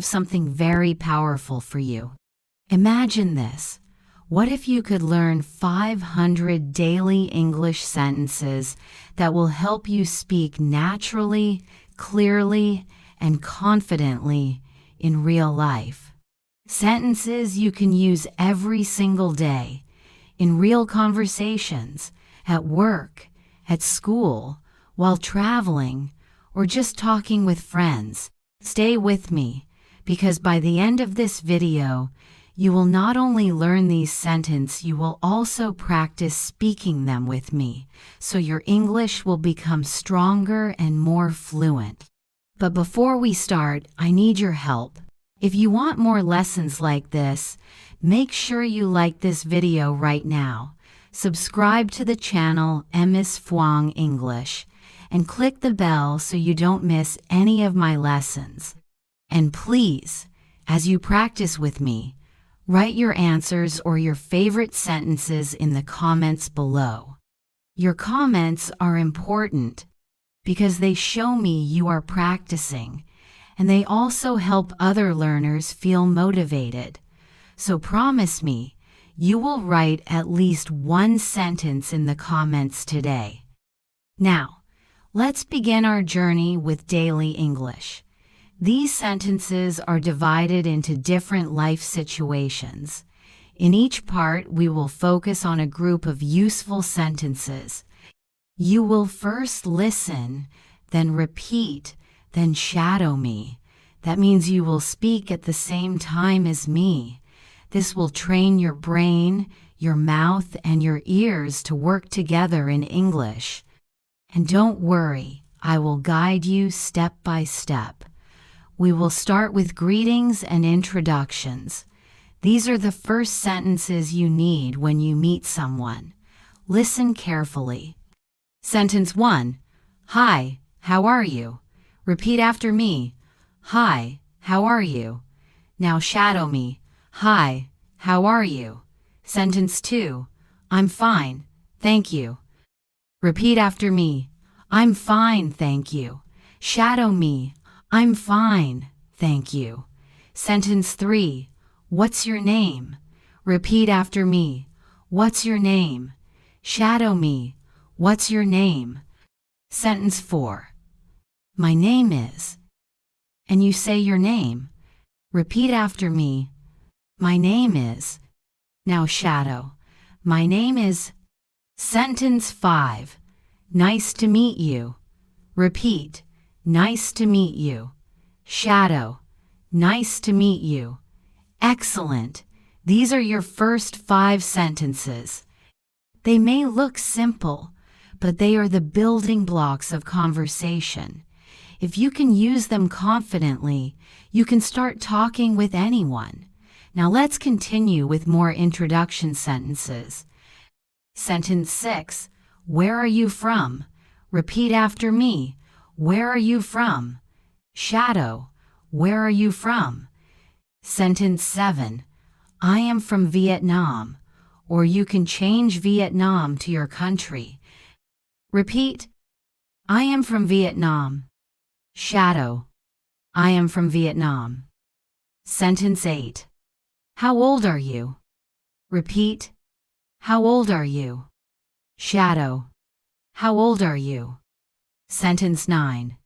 have something very powerful for you. Imagine this. What if you could learn 500 daily English sentences that will help you speak naturally, clearly, and confidently in real life? Sentences you can use every single day, in real conversations, at work, at school, while traveling, or just talking with friends. Stay with me, because by the end of this video, you will not only learn these sentences, you will also practice speaking them with me, so your English will become stronger and more fluent. But before we start, I need your help. If you want more lessons like this, make sure you like this video right now, subscribe to the channel Ms. Phuong English, and click the bell so you don't miss any of my lessons. And please, as you practice with me, write your answers or your favorite sentences in the comments below. Your comments are important because they show me you are practicing, and they also help other learners feel motivated. So promise me, you will write at least one sentence in the comments today. Now, let's begin our journey with daily English. These sentences are divided into different life situations. In each part, we will focus on a group of useful sentences. You will first listen, then repeat, then shadow me. That means you will speak at the same time as me. This will train your brain, your mouth, and your ears to work together in English. And don't worry, I will guide you step by step. We will start with greetings and introductions. These are the first sentences you need when you meet someone. Listen carefully. Sentence 1. Hi, how are you? Repeat after me. Hi, how are you? Now shadow me. Hi, how are you? Sentence 2. I'm fine, thank you. Repeat after me. I'm fine, thank you. Shadow me. I'm fine, thank you. Sentence 3. What's your name? Repeat after me. What's your name? Shadow me. What's your name? Sentence 4. My name is. And you say your name. Repeat after me. My name is. Now shadow. My name is. Sentence 5. Nice to meet you. Repeat. Nice to meet you. Shadow. Nice to meet you. Excellent. These are your first 5 sentences. They may look simple, but they are the building blocks of conversation. If you can use them confidently, you can start talking with anyone. Now let's continue with more introduction sentences. Sentence 6. Where are you from? Repeat after me. Where are you from? Shadow. Where are you from? Sentence 7. I am from Vietnam. Or you can change Vietnam to your country. Repeat. I am from Vietnam. Shadow. I am from Vietnam. Sentence 8. How old are you? Repeat. How old are you? Shadow. How old are you? Sentence 9.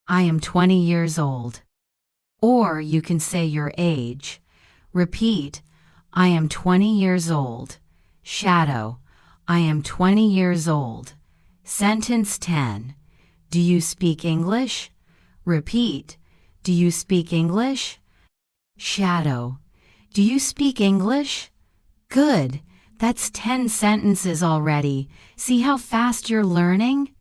I am 20 years old. Or you can say your age. Repeat. I am 20 years old. Shadow. I am 20 years old. Sentence 10. Do you speak English? Repeat. Do you speak English? Shadow. Do you speak English? Good. That's 10 sentences already. See how fast you're learning?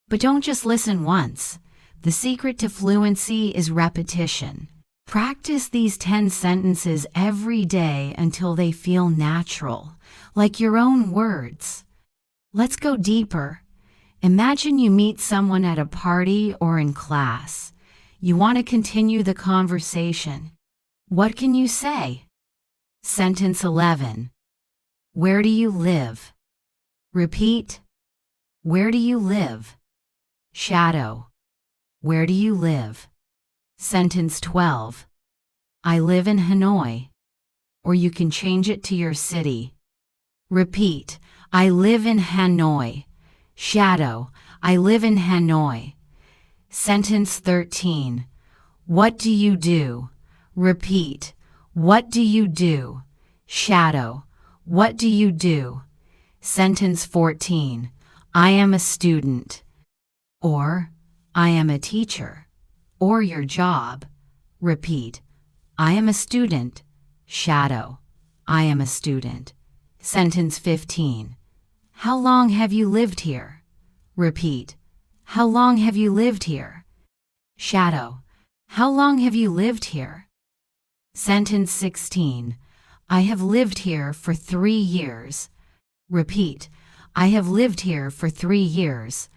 But don't just listen once. The secret to fluency is repetition. Practice these 10 sentences every day until they feel natural, like your own words. Let's go deeper. Imagine you meet someone at a party or in class. You want to continue the conversation. What can you say? Sentence 11. Where do you live? Repeat. Where do you live? Shadow. Where do you live? Sentence 12. I live in Hanoi. Or you can change it to your city. Repeat, I live in Hanoi. Shadow, I live in Hanoi. Sentence 13. What do you do? Repeat, what do you do? Shadow, what do you do? Sentence 14. I am a student. Or, I am a teacher. Or your job. Repeat, I am a student. Shadow, I am a student. Sentence 15. How long have you lived here? Repeat, how long have you lived here? Shadow, how long have you lived here? Sentence 16. I have lived here for 3 years. Repeat, I have lived here for 3 years.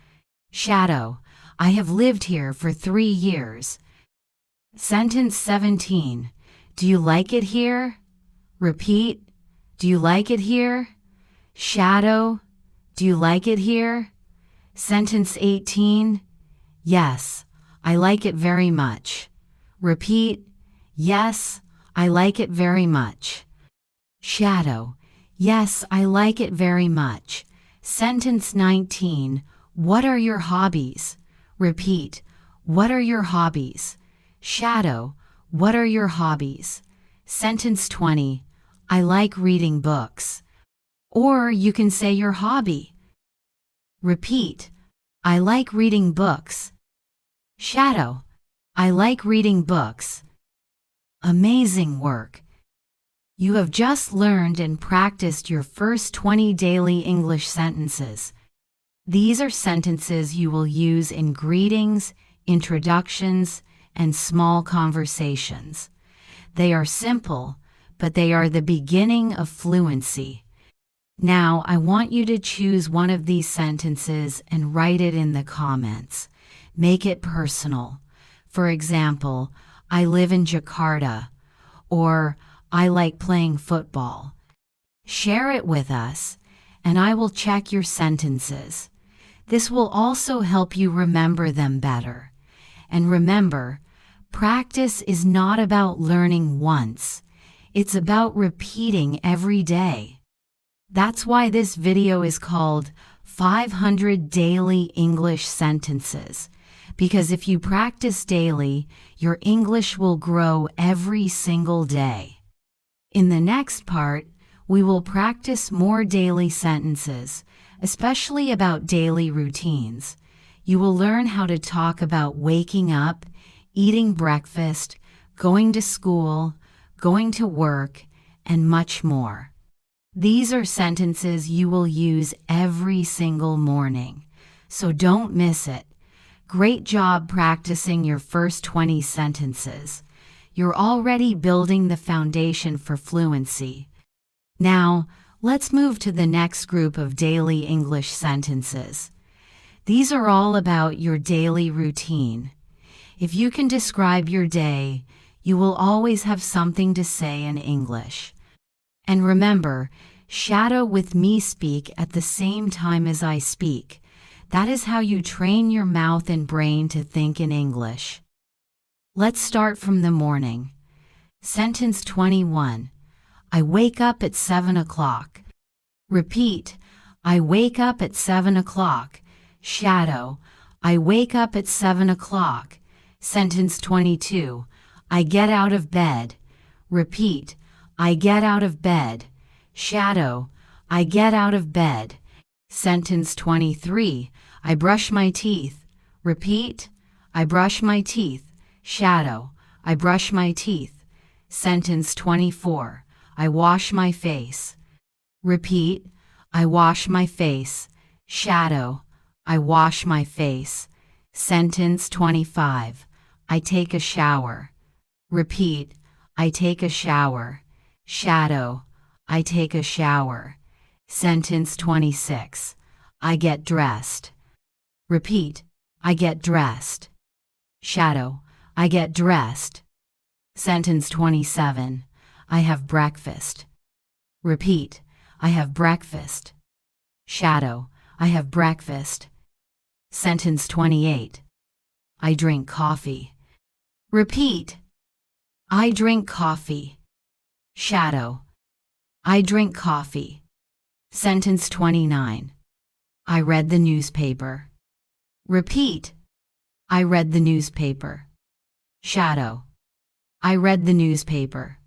Shadow, I have lived here for 3 years. Sentence 17. Do you like it here? Repeat, do you like it here? Shadow, do you like it here? Sentence 18. Yes, I like it very much. Repeat, yes, I like it very much. Shadow, yes, I like it very much. Sentence 19. What are your hobbies? Repeat, what are your hobbies? Shadow, what are your hobbies? Sentence 20. I like reading books. Or you can say your hobby. Repeat, I like reading books. Shadow, I like reading books. Amazing work. You have just learned and practiced your first 20 daily English sentences. These are sentences you will use in greetings, introductions, and small conversations. They are simple, but they are the beginning of fluency. Now, I want you to choose one of these sentences and write it in the comments. Make it personal. For example, I live in Jakarta, or I like playing football. Share it with us, and I will check your sentences. This will also help you remember them better. And remember, practice is not about learning once. It's about repeating every day. That's why this video is called 500 Daily English Sentences. Because if you practice daily, your English will grow every single day. In the next part, we will practice more daily sentences, especially about daily routines. You will learn how to talk about waking up, eating breakfast, going to school, going to work, and much more. These are sentences you will use every single morning, so don't miss it. Great job practicing your first 20 sentences. You're already building the foundation for fluency. Now, let's move to the next group of daily English sentences. These are all about your daily routine. If you can describe your day, you will always have something to say in English. And remember, shadow with me speak at the same time as I speak. That is how you train your mouth and brain to think in English. Let's start from the morning. Sentence 21. I wake up at 7 o'clock. Repeat, I wake up at 7 o'clock. Shadow, I wake up at 7 o'clock. Sentence 22. I get out of bed. Repeat, I get out of bed. Shadow, I get out of bed. Sentence 23. I brush my teeth. Repeat, I brush my teeth. Shadow, I brush my teeth. Sentence 24. I wash my face. Repeat, I wash my face. Shadow, I wash my face. Sentence 25. I take a shower. Repeat, I take a shower. Shadow, I take a shower. Sentence 26. I get dressed. Repeat, I get dressed. Shadow, I get dressed. Sentence 27. I have breakfast. Repeat, I have breakfast. Shadow, I have breakfast. Sentence 28. I drink coffee. Repeat, I drink coffee. Shadow. I drink coffee. Sentence 29. I read the newspaper. Repeat. I read the newspaper. Shadow. I read the newspaper.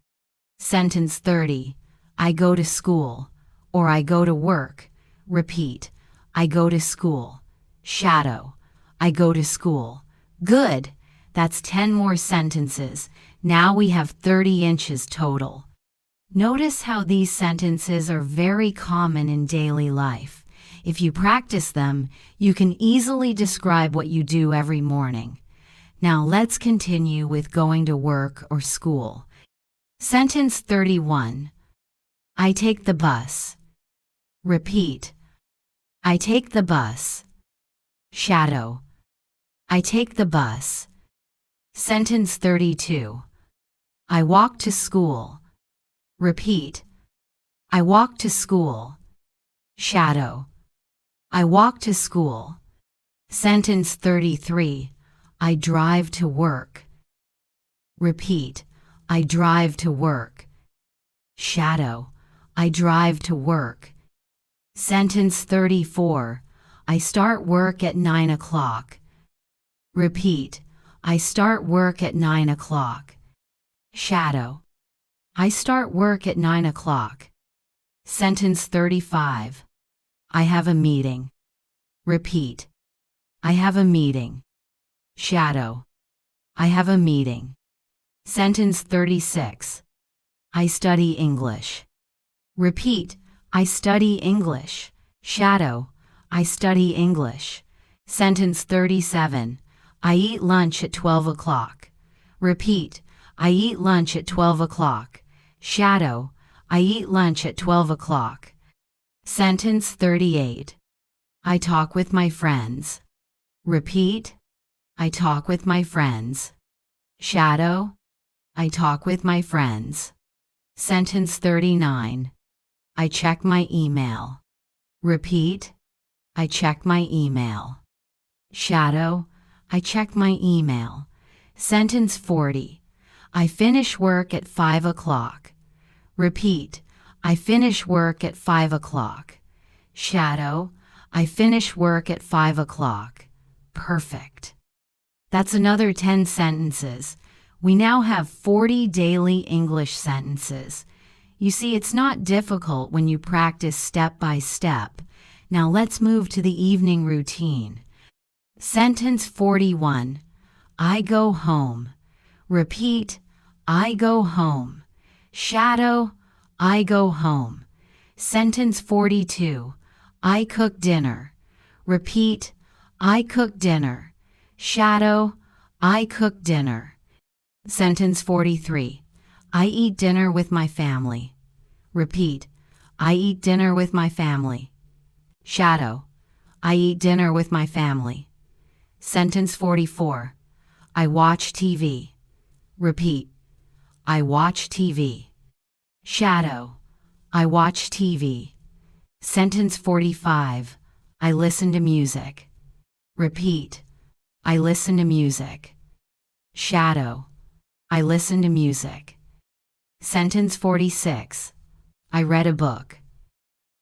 Sentence 30. I go to school, or I go to work. Repeat. I go to school. Shadow. I go to school. Good. That's 10 more sentences. Now we have 30 inches total. Notice how these sentences are very common in daily life. If you practice them, you can easily describe what you do every morning. Now let's continue with going to work or school. Sentence 31. I take the bus. Repeat. I take the bus. Shadow. I take the bus. Sentence 32. I walk to school. Repeat. I walk to school. Shadow. I walk to school. Sentence 33. I drive to work. Repeat. I drive to work. Shadow. I drive to work. Sentence 34. I start work at 9 o'clock. Repeat. I start work at 9 o'clock. Shadow. I start work at 9 o'clock. Sentence 35. I have a meeting. Repeat. I have a meeting. Shadow. I have a meeting. Sentence 36. I study English. Repeat. I study English. Shadow. I study English. Sentence 37. I eat lunch at 12 o'clock. Repeat. I eat lunch at 12 o'clock. Shadow. I eat lunch at 12 o'clock. Sentence 38. I talk with my friends. Repeat. I talk with my friends. Shadow. I talk with my friends. Sentence 39. I check my email. Repeat. I check my email. Shadow. I check my email. Sentence 40. I finish work at 5 o'clock. Repeat. I finish work at 5 o'clock. Shadow. I finish work at 5 o'clock. Perfect. That's another 10 sentences. We now have 40 daily English sentences. You see, it's not difficult when you practice step by step. Now let's move to the evening routine. Sentence 41. I go home. Repeat. I go home. Shadow. I go home. Sentence 42. I cook dinner. Repeat. I cook dinner. Shadow. I cook dinner. Sentence 43. I eat dinner with my family. Repeat. I eat dinner with my family. Shadow. I eat dinner with my family. Sentence 44. I watch TV. Repeat. I watch TV. Shadow. I watch TV. Sentence 45. I listen to music. Repeat. I listen to music. Shadow. I listen to music. Sentence 46. I read a book.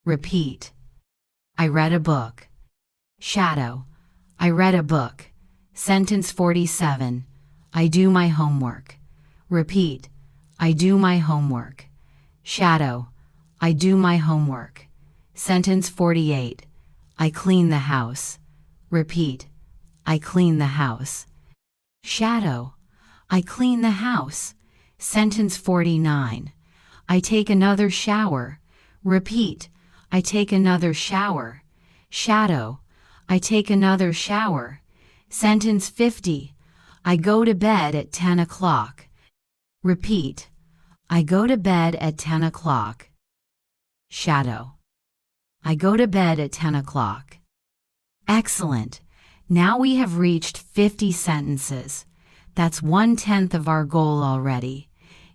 Repeat. I read a book. Shadow. I read a book. Sentence 47. I do my homework. Repeat. I do my homework. Shadow. I do my homework. Sentence 48. I clean the house. Repeat. I clean the house. Shadow. I clean the house. Sentence 49. I take another shower. Repeat. I take another shower. Shadow. I take another shower. Sentence 50. I go to bed at 10 o'clock. Repeat. I go to bed at 10 o'clock. Shadow. I go to bed at 10 o'clock. Excellent. Now we have reached 50 sentences. That's 1/10 of our goal already.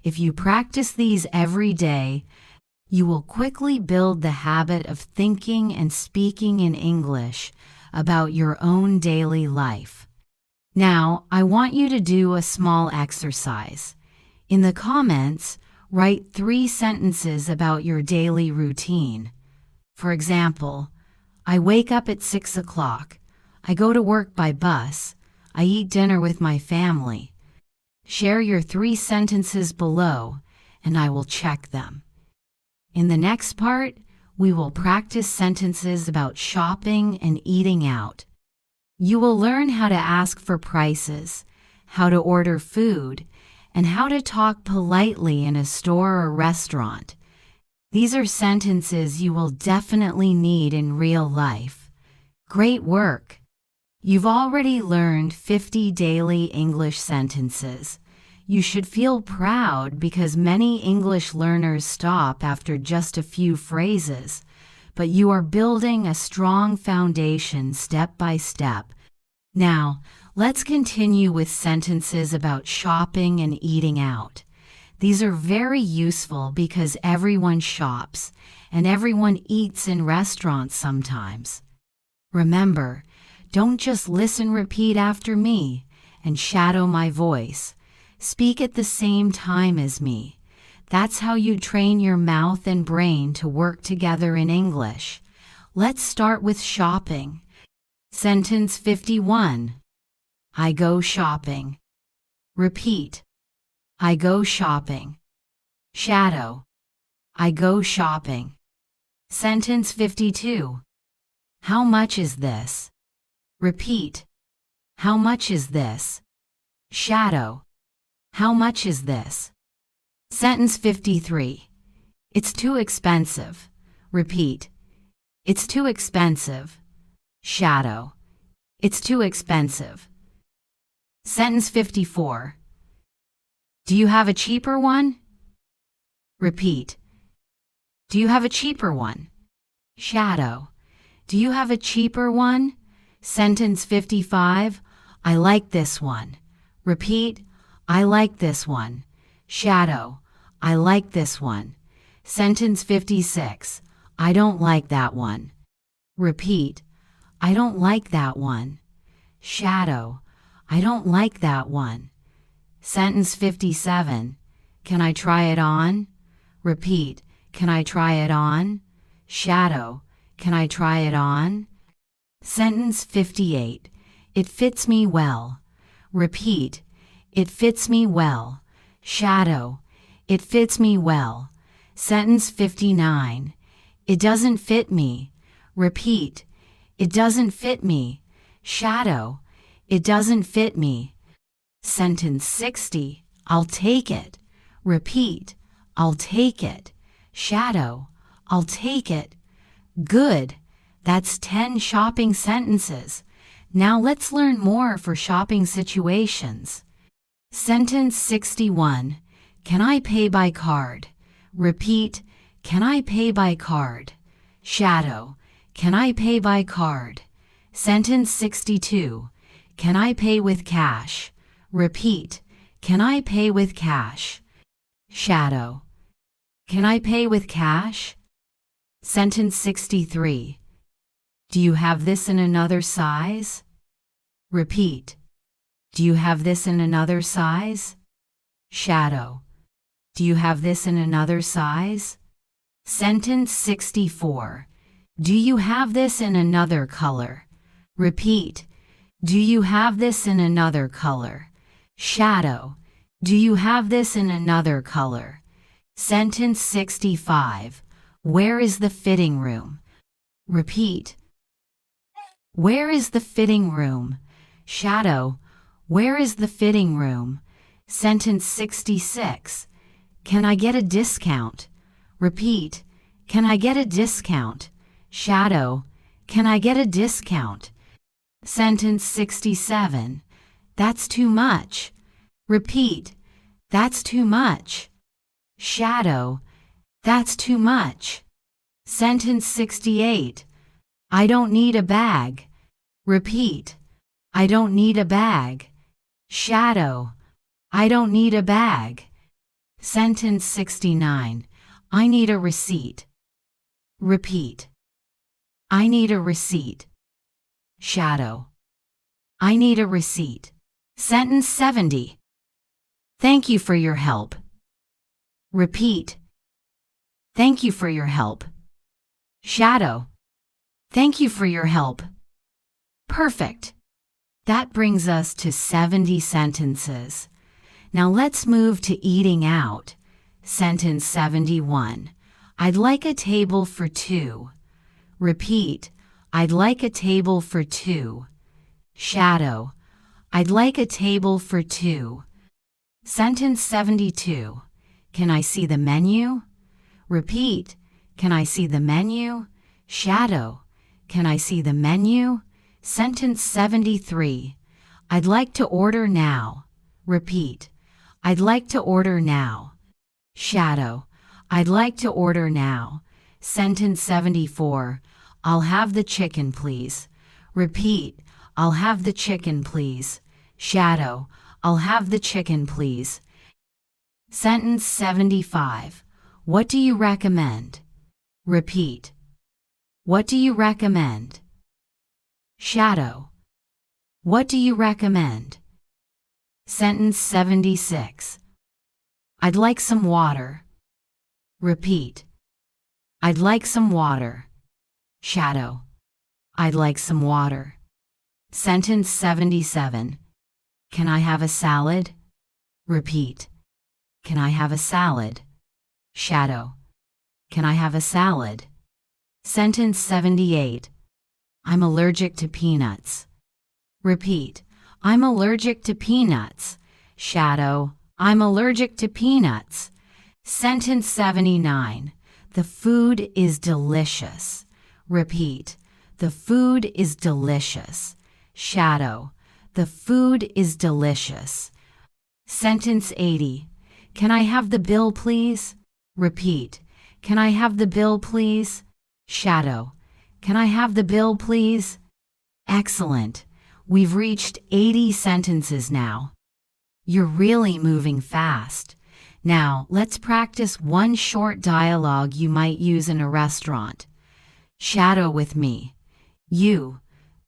If you practice these every day, you will quickly build the habit of thinking and speaking in English about your own daily life. Now, I want you to do a small exercise. In the comments, write 3 sentences about your daily routine. For example, I wake up at 6 o'clock. I go to work by bus. I eat dinner with my family. Share your 3 sentences below, and I will check them. In the next part, we will practice sentences about shopping and eating out. You will learn how to ask for prices, how to order food, and how to talk politely in a store or restaurant. These are sentences you will definitely need in real life. Great work! You've already learned 50 daily English sentences. You should feel proud because many English learners stop after just a few phrases, but you are building a strong foundation step by step. Now, let's continue with sentences about shopping and eating out. These are very useful because everyone shops and everyone eats in restaurants sometimes. Remember, don't just listen, repeat after me and shadow my voice. Speak at the same time as me. That's how you train your mouth and brain to work together in English. Let's start with shopping. Sentence 51. I go shopping. Repeat. I go shopping. Shadow. I go shopping. Sentence 52. How much is this? Repeat. How much is this? Shadow. How much is this? Sentence 53. It's too expensive. Repeat. It's too expensive. Shadow. It's too expensive. Sentence 54. Do you have a cheaper one? Repeat. Do you have a cheaper one? Shadow. Do you have a cheaper one? Sentence 55. I like this one. Repeat. I like this one. Shadow. I like this one. Sentence 56. I don't like that one. Repeat. I don't like that one. Shadow. I don't like that one. Sentence 57. Can I try it on? Repeat. Can I try it on? Shadow. Can I try it on? Sentence 58. It fits me well. Repeat. It fits me well. Shadow. It fits me well. Sentence 59. It doesn't fit me. Repeat. It doesn't fit me. Shadow. It doesn't fit me. Sentence 60. I'll take it. Repeat. I'll take it. Shadow. I'll take it. Good. That's 10 shopping sentences. Now let's learn more for shopping situations. Sentence 61. Can I pay by card? Repeat. Can I pay by card? Shadow. Can I pay by card? Sentence 62. Can I pay with cash? Repeat. Can I pay with cash? Shadow. Can I pay with cash? Sentence 63. Do you have this in another size? Repeat. Do you have this in another size? Shadow. Do you have this in another size? Sentence 64. Do you have this in another color? Repeat. Do you have this in another color? Shadow. Do you have this in another color? Sentence 65. Where is the fitting room? Repeat. Where is the fitting room? Shadow. Where is the fitting room? Sentence 66. Can I get a discount? Repeat. Can I get a discount? Shadow. Can I get a discount? Sentence 67. That's too much. Repeat. That's too much. Shadow. That's too much. Sentence 68. I don't need a bag. Repeat. I don't need a bag. Shadow. I don't need a bag. Sentence 69. I need a receipt. Repeat. I need a receipt. Shadow. I need a receipt. Sentence 70. Thank you for your help. Repeat. Thank you for your help. Shadow. Thank you for your help. Perfect. That brings us to 70 sentences. Now let's move to eating out. Sentence 71. I'd like a table for two. Repeat. I'd like a table for two. Shadow. I'd like a table for two. Sentence 72. Can I see the menu? Repeat. Can I see the menu? Shadow. Can I see the menu? Sentence 73. I'd like to order now. Repeat. I'd like to order now. Shadow. I'd like to order now. Sentence 74. I'll have the chicken, please. Repeat. I'll have the chicken, please. Shadow. I'll have the chicken, please. Sentence 75. What do you recommend? Repeat. What do you recommend? Shadow. What do you recommend? Sentence 76. I'd like some water. Repeat. I'd like some water. Shadow. I'd like some water. Sentence 77. Can I have a salad? Repeat. Can I have a salad? Shadow. Can I have a salad? Sentence 78. I'm allergic to peanuts. Repeat. I'm allergic to peanuts. Shadow. I'm allergic to peanuts. Sentence 79. The food is delicious. Repeat. The food is delicious. Shadow. The food is delicious. Sentence 80. Can I have the bill, please? Repeat. Can I have the bill, please? Shadow. Can I have the bill, please? Excellent. We've reached 80 sentences now. You're really moving fast. Now, let's practice one short dialogue you might use in a restaurant. Shadow with me. You.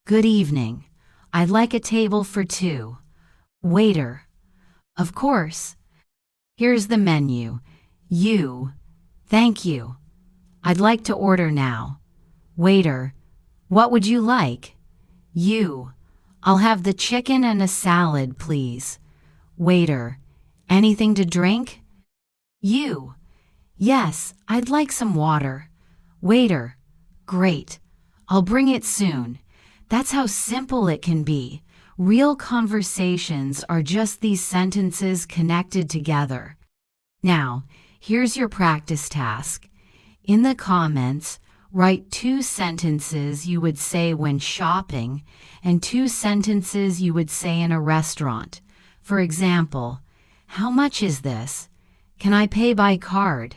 Good evening. I'd like a table for two. Waiter. Of course. Here's the menu. You. Thank you. I'd like to order now. Waiter. What would you like? You. I'll have the chicken and a salad, please. Waiter. Anything to drink? You. Yes, I'd like some water. Waiter. Great. I'll bring it soon. That's how simple it can be. Real conversations are just these sentences connected together. Now, here's your practice task. In the comments, write 2 sentences you would say when shopping and 2 sentences you would say in a restaurant. For example, how much is this? Can I pay by card?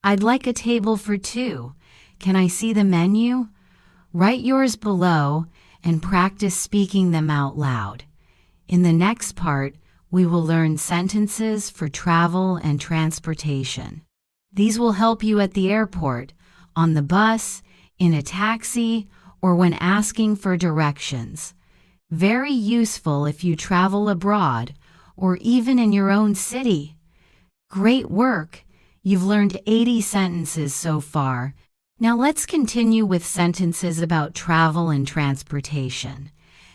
I'd like a table for 2. Can I see the menu? Write yours below and practice speaking them out loud. In the next part, we will learn sentences for travel and transportation. These will help you at the airport, on the bus, in a taxi, or when asking for directions. Very useful if you travel abroad, or even in your own city. Great work! You've learned 80 sentences so far. Now let's continue with sentences about travel and transportation.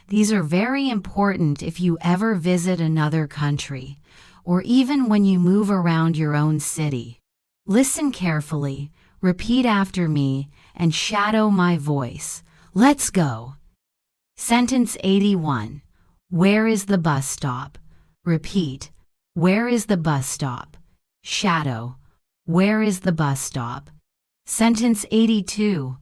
These are very important if you ever visit another country, or even when you move around your own city. Listen carefully, repeat after me, and shadow my voice. Let's go! Sentence 81. Where is the bus stop? Repeat. Where is the bus stop? Shadow. Where is the bus stop? Sentence 82.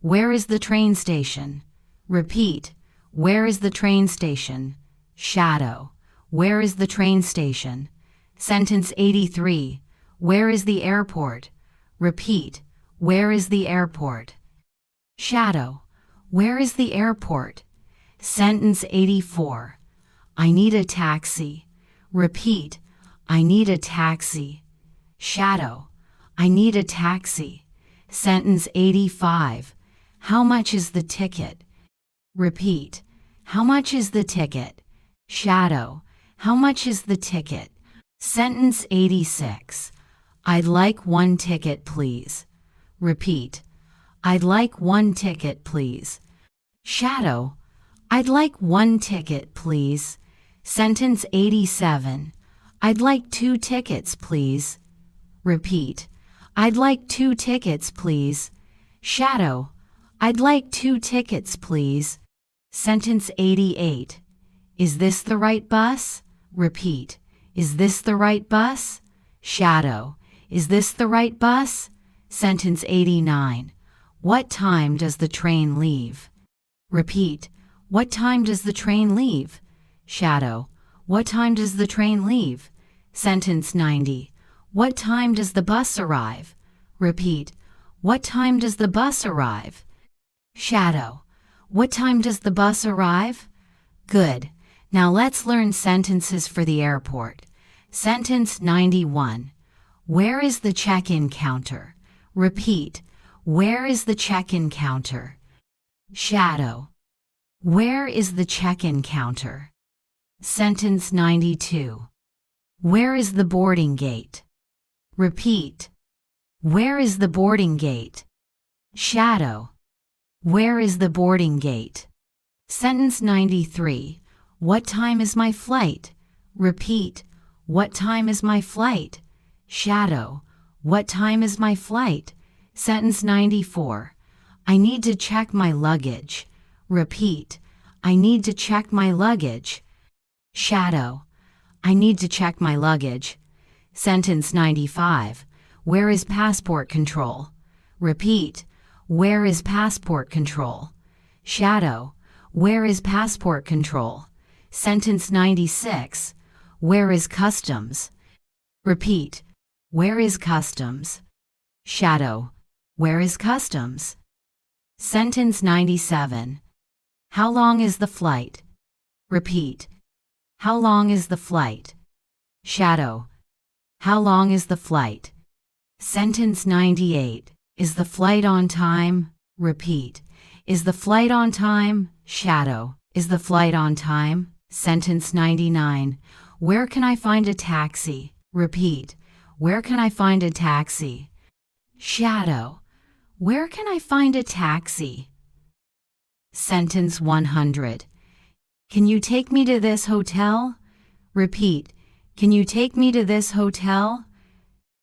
Where is the train station? Repeat. Where is the train station? Shadow. Where is the train station? Sentence 83. Where is the airport? Repeat. Where is the airport? Shadow. Where is the airport? Sentence 84. I need a taxi. Repeat. I need a taxi. Shadow. I need a taxi. Sentence 85. How much is the ticket? Repeat. How much is the ticket? Shadow. How much is the ticket? Sentence 86. I'd like one ticket, please. Repeat. I'd like one ticket, please. Shadow. I'd like one ticket, please. Sentence 87. I'd like 2 tickets, please. Repeat. I'd like 2 tickets, please. Shadow. I'd like 2 tickets, please. Sentence 88. Is this the right bus? Repeat. Is this the right bus? Shadow. Is this the right bus? Sentence 89. What time does the train leave? Repeat. What time does the train leave? Shadow. What time does the train leave? Sentence 90. What time does the bus arrive? Repeat. What time does the bus arrive? Shadow. What time does the bus arrive? Good. Now let's learn sentences for the airport. Sentence 91. Where is the check-in counter? Repeat. Where is the check-in counter? Shadow. Where is the check-in counter? Sentence 92. Where is the boarding gate? Repeat. Where is the boarding gate? Shadow. Where is the boarding gate? Sentence 93. What time is my flight? Repeat. What time is my flight? Shadow. What time is my flight? Sentence 94. I need to check my luggage. Repeat. I need to check my luggage. Shadow. I need to check my luggage. Sentence 95. Where is passport control? Repeat. Where is passport control? Shadow. Where is passport control? Sentence 96. Where is customs? Repeat. Where is customs? Shadow. Where is customs? Sentence 97. How long is the flight? Repeat. How long is the flight? Shadow. How long is the flight? Sentence 98. Is the flight on time? Repeat. Is the flight on time? Shadow. Is the flight on time? Sentence 99. Where can I find a taxi? Repeat. Where can I find a taxi? Shadow. Where can I find a taxi? Sentence 100. Can you take me to this hotel? Repeat. Can you take me to this hotel?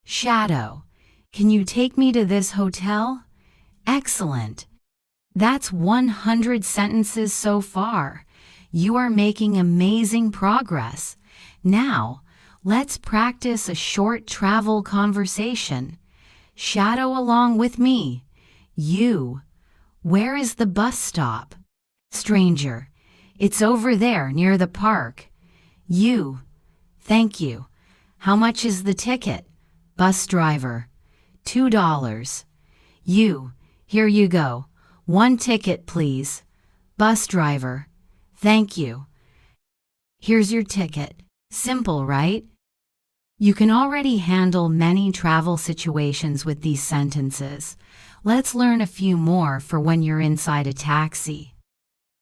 Shadow. Can you take me to this hotel? Excellent. That's 100 sentences so far. You are making amazing progress. Now, let's practice a short travel conversation. Shadow along with me. You. Where is the bus stop? Stranger. It's over there near the park. You. Thank you. How much is the ticket? Bus driver. $2. You. Here you go. 1 ticket, please. Bus driver. Thank you. Here's your ticket. Simple, right? You can already handle many travel situations with these sentences. Let's learn a few more for when you're inside a taxi.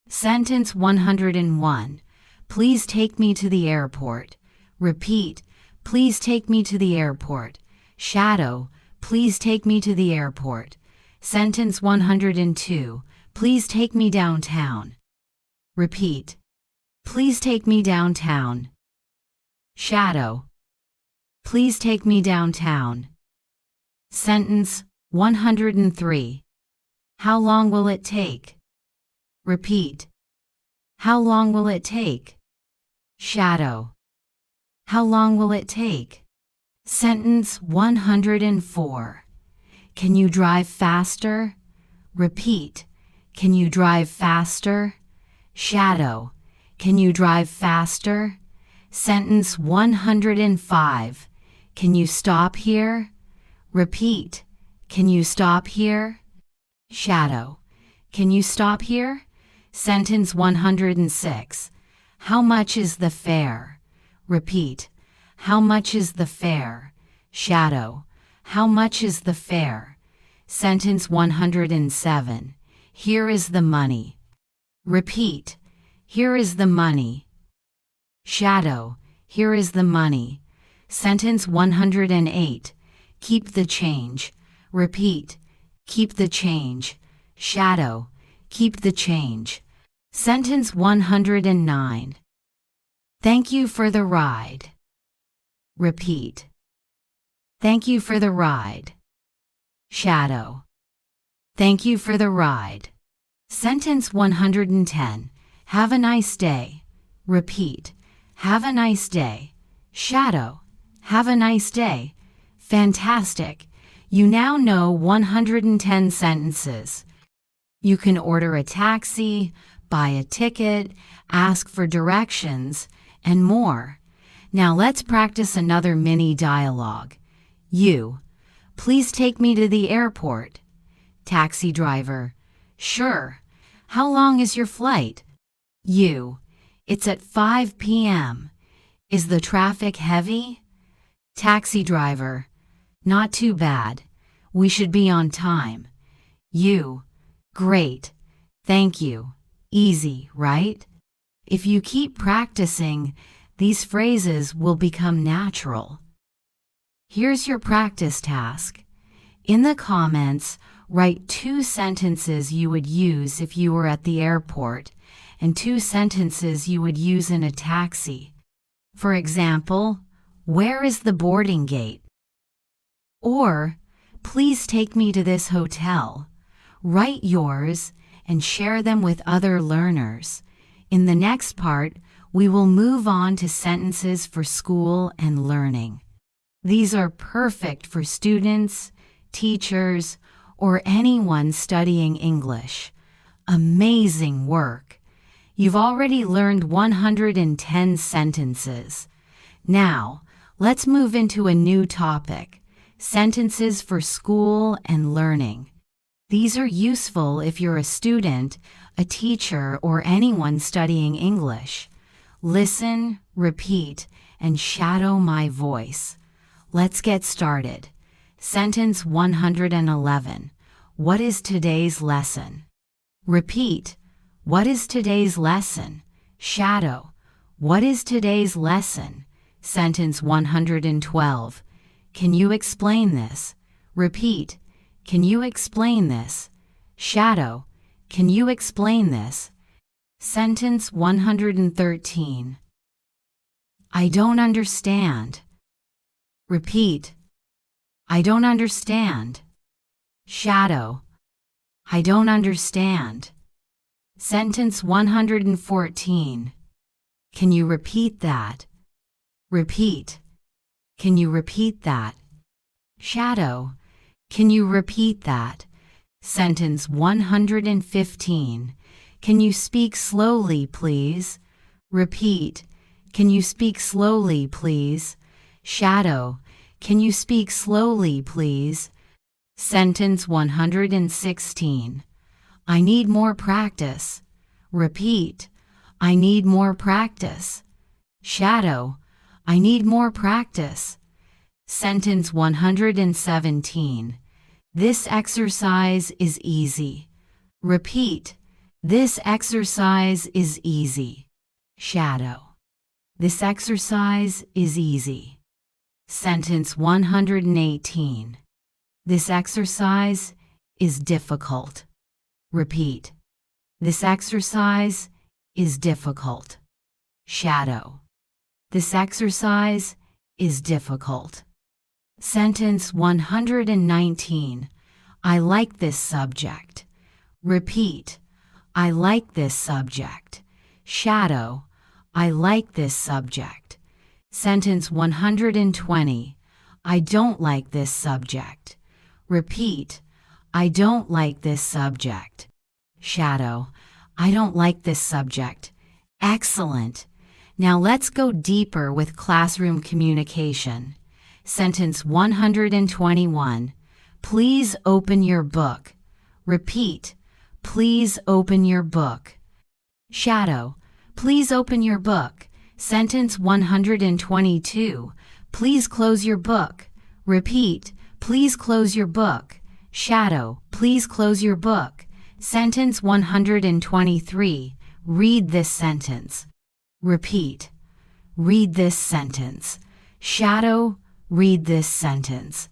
Sentence 101. Please take me to the airport. Repeat. Please take me to the airport. Shadow. Please take me to the airport. Sentence 102. Please take me downtown. Repeat. Please take me downtown. Shadow. Please take me downtown. Sentence 103. How long will it take? Repeat. How long will it take? Shadow. How long will it take? Sentence 104. Can you drive faster? Repeat. Can you drive faster? Shadow. Can you drive faster? Sentence 105. Can you stop here? Repeat. Can you stop here? Shadow. Can you stop here? Sentence 106. How much is the fare? Repeat. How much is the fare? Shadow. How much is the fare? Sentence 107. Here is the money. Repeat. Here is the money. Shadow. Here is the money. Sentence 108. Keep the change. Repeat. Keep the change. Shadow. Keep the change. Sentence 109. Thank you for the ride. Repeat. Thank you for the ride. Shadow. Thank you for the ride. Sentence 110. Have a nice day. Repeat. Have a nice day. Shadow. Have a nice day. Fantastic. You now know 110 sentences. You can order a taxi, buy a ticket, ask for directions, and more. Now let's practice another mini dialogue. You. Please take me to the airport. Taxi driver. Sure. How long is your flight? You. It's at 5 p.m. Is the traffic heavy? Taxi driver. Not too bad. We should be on time. You. Great. Thank you. Easy, right? If you keep practicing, these phrases will become natural. Here's your practice task. In the comments, write 2 sentences you would use if you were at the airport and 2 sentences you would use in a taxi. For example, where is the boarding gate? Or, please take me to this hotel. Write yours and share them with other learners. In the next part, we will move on to sentences for school and learning. These are perfect for students, teachers, or anyone studying English. Amazing work! You've already learned 110 sentences. Now, let's move into a new topic, sentences for school and learning. These are useful if you're a student, a teacher, or anyone studying English. Listen, repeat, and shadow my voice. Let's get started. Sentence 111. What is today's lesson? Repeat. What is today's lesson? Shadow. What is today's lesson? Sentence 112. Can you explain this? Repeat. Can you explain this? Shadow. Can you explain this? Sentence 113. I don't understand. Repeat. I don't understand. Shadow. I don't understand. Sentence 114. Can you repeat that? Repeat. Can you repeat that? Shadow. Can you repeat that? Sentence 115. Can you speak slowly, please? Repeat. Can you speak slowly, please? Shadow. Can you speak slowly, please? Sentence 116. I need more practice. Repeat. I need more practice. Shadow. I need more practice. Sentence 117. This exercise is easy. Repeat. This exercise is easy. Shadow. This exercise is easy. Sentence 118. This exercise is difficult. Repeat. This exercise is difficult. Shadow. This exercise is difficult. Sentence 119. I like this subject. Repeat. I like this subject. Shadow. I like this subject. Sentence 120. I don't like this subject. Repeat. I don't like this subject. Shadow. I don't like this subject. Excellent. Now let's go deeper with classroom communication. Sentence 121. Please open your book. Repeat. Please open your book. Shadow. Please open your book. Sentence 122. Please close your book. Repeat. Please close your book. Shadow. Please close your book. Sentence 123. Read this sentence. Repeat. Read this sentence. Shadow, read this sentence.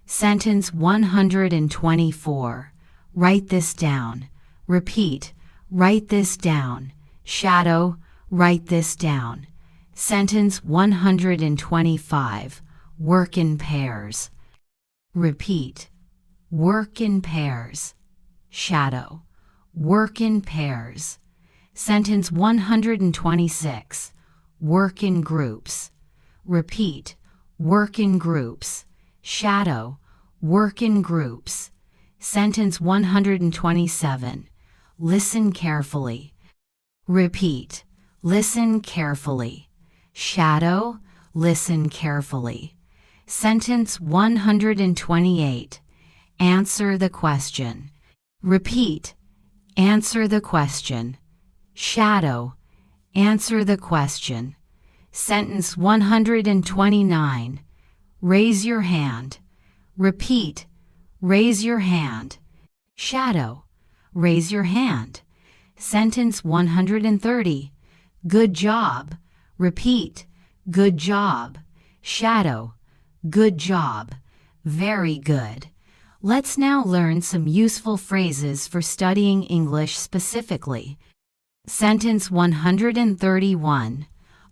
Sentence 124. Write this down. Repeat, write this down. Shadow, write this down. Sentence 125. Work in pairs. Repeat, work in pairs. Shadow, work in pairs. Sentence 126. Work in groups. Repeat, work in groups. Shadow, work in groups. Sentence 127. Listen carefully. Repeat, listen carefully. Shadow, listen carefully. Sentence 128. Answer the question. Repeat, answer the question. Shadow, answer the question. Sentence 129. Raise your hand. Repeat, raise your hand. Shadow, raise your hand. Sentence 130. Good job. Repeat, good job. Shadow, good job. Very good. Let's now learn some useful phrases for studying English specifically. Sentence 131.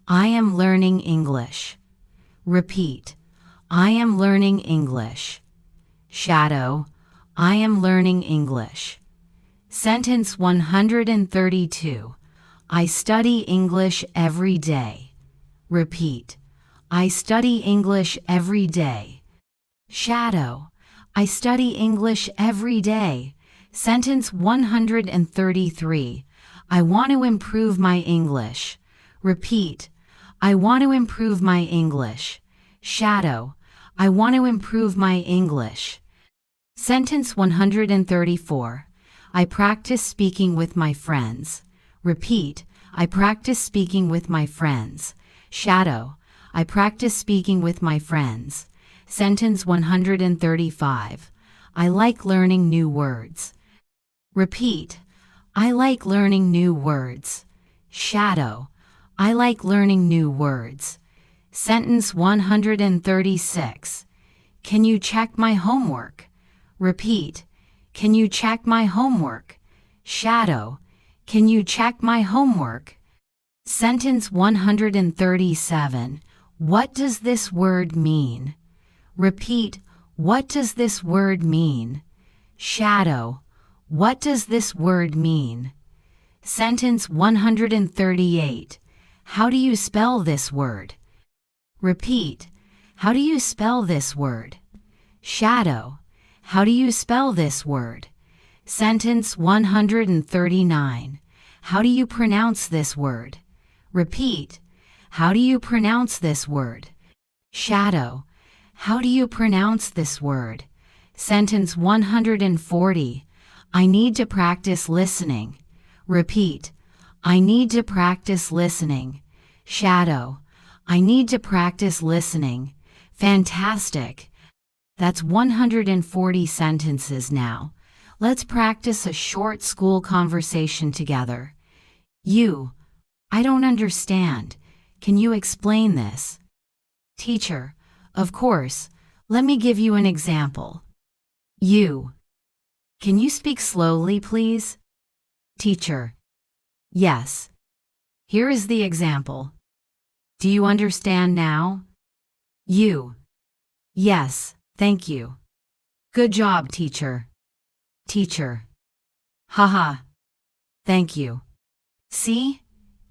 I am learning English. Repeat, I am learning English. Shadow, I am learning English. Sentence 132. I study English every day. Repeat, I study English every day. Shadow, I study English every day. Sentence 133. I want to improve my English. Repeat, I want to improve my English. Shadow, I want to improve my English. Sentence 134. I practice speaking with my friends. Repeat, I practice speaking with my friends. Shadow, I practice speaking with my friends. Sentence 135. I like learning new words. Repeat, I like learning new words. Shadow, I like learning new words. Sentence 136. Can you check my homework? Repeat, can you check my homework? Shadow, can you check my homework? Sentence 137. What does this word mean? Repeat, what does this word mean? Shadow, what does this word mean? Sentence 138. How do you spell this word? Repeat, how do you spell this word? Shadow, how do you spell this word? Sentence 139. How do you pronounce this word? Repeat, how do you pronounce this word? Shadow, how do you pronounce this word? Sentence 140. I need to practice listening. Repeat, I need to practice listening. Shadow, I need to practice listening. Fantastic. That's 140 sentences now. Let's practice a short school conversation together. You, I don't understand. Can you explain this? Teacher, of course. Let me give you an example. You, can you speak slowly, please? Teacher, yes. Here is the example. Do you understand now? You, yes, thank you. Good job, teacher. Teacher, haha. Thank you. See?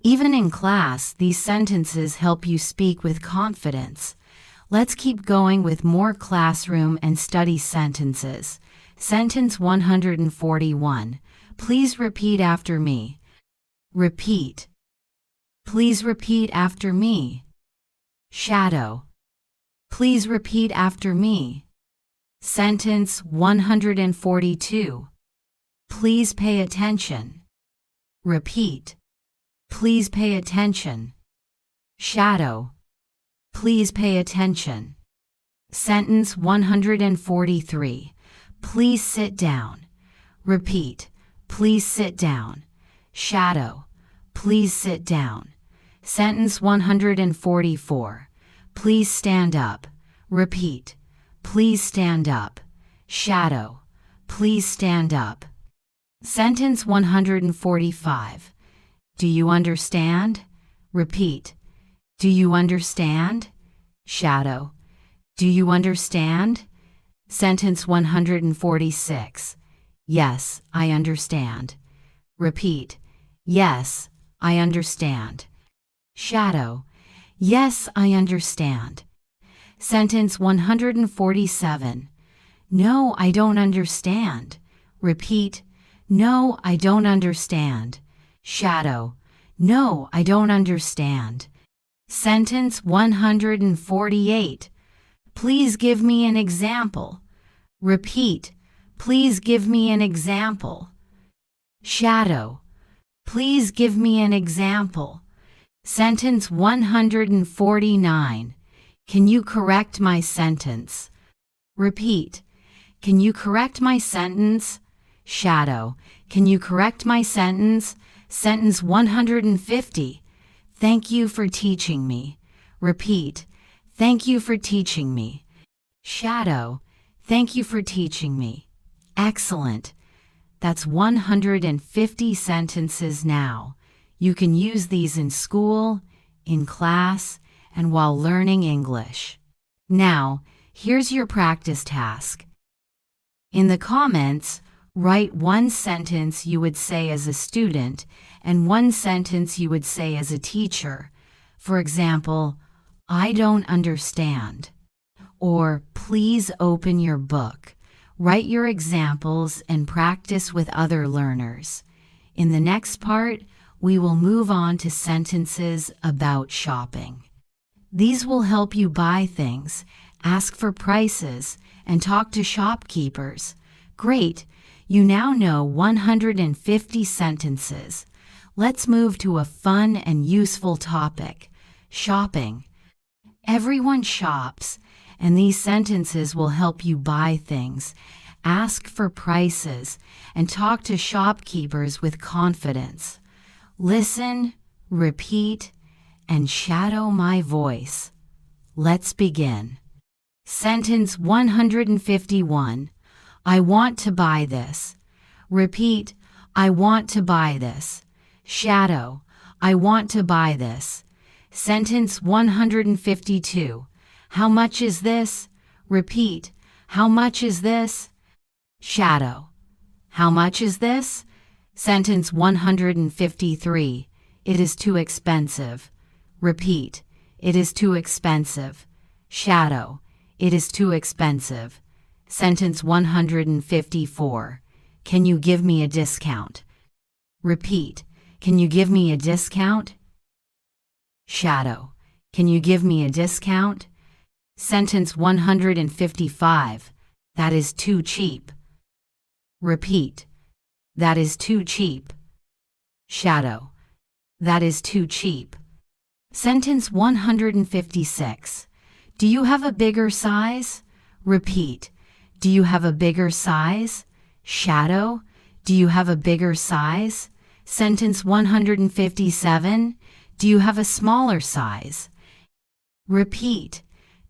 Even in class, these sentences help you speak with confidence. Let's keep going with more classroom and study sentences. Sentence 141. Please repeat after me. Repeat. Please repeat after me. Shadow. Please repeat after me. Sentence 142. Please pay attention. Repeat. Please pay attention. Shadow. Please pay attention. Sentence 143. Please sit down. Repeat. Please sit down. Shadow. Please sit down. Sentence 144. Please stand up. Repeat. Please stand up. Shadow. Please stand up. Sentence 145. Do you understand? Repeat. Do you understand? Shadow. Do you understand? Sentence 146. Yes, I understand. Repeat. Yes, I understand. Shadow. Yes, I understand. Sentence 147. No, I don't understand. Repeat. No, I don't understand. Shadow. No, I don't understand. Sentence 148. Please give me an example. Repeat. Please give me an example. Shadow. Please give me an example. Sentence 149. Can you correct my sentence? Repeat. Can you correct my sentence? Shadow. Can you correct my sentence? Sentence 150. Thank you for teaching me. Repeat. Thank you for teaching me. Shadow. Thank you for teaching me. Excellent. That's 150 sentences now. You can use these in school, in class, and while learning English. Now, here's your practice task. In the comments, write one sentence you would say as a student and one sentence you would say as a teacher. For example, I don't understand. Or, please open your book. Write your examples and practice with other learners. In the next part, we will move on to sentences about shopping. These will help you buy things, ask for prices, and talk to shopkeepers. Great! You now know 150 sentences. Let's move to a fun and useful topic: shopping. Everyone shops, and these sentences will help you buy things, ask for prices, and talk to shopkeepers with confidence. Listen, repeat, and shadow my voice. Let's begin. Sentence 151. I want to buy this. Repeat. I want to buy this. Shadow. I want to buy this. Sentence 152. How much is this? Repeat. How much is this? Shadow. How much is this? Sentence 153. It is too expensive. Repeat. It is too expensive. Shadow. It is too expensive. Sentence 154. Can you give me a discount? Repeat. Can you give me a discount? Shadow. Can you give me a discount? Sentence 155. That is too cheap. Repeat. That is too cheap. Shadow. That is too cheap. Sentence 156. Do you have a bigger size? Repeat. Do you have a bigger size? Shadow. Do you have a bigger size? Sentence 157. Do you have a smaller size? Repeat.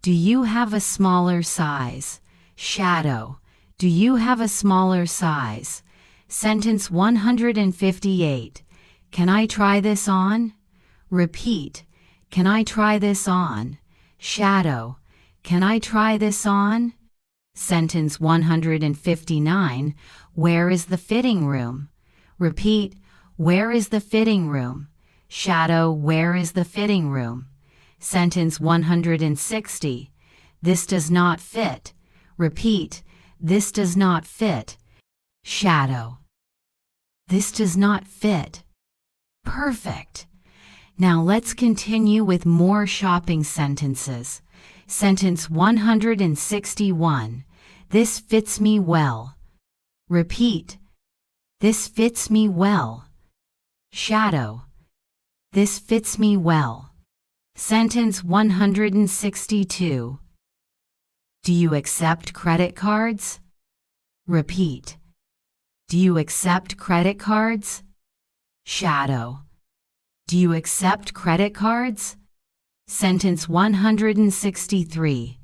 Do you have a smaller size? Shadow. Do you have a smaller size? Sentence 158. Can I try this on? Repeat. Can I try this on? Shadow. Can I try this on? Sentence 159. Where is the fitting room? Repeat. Where is the fitting room? Shadow. Where is the fitting room? Sentence 160. This does not fit. Repeat. This does not fit. Shadow. This does not fit. Perfect. Now let's continue with more shopping sentences. Sentence 161. This fits me well. Repeat. This fits me well. Shadow. This fits me well. Sentence 162. Do you accept credit cards? Repeat. Do you accept credit cards? Shadow. Do you accept credit cards? Sentence 163.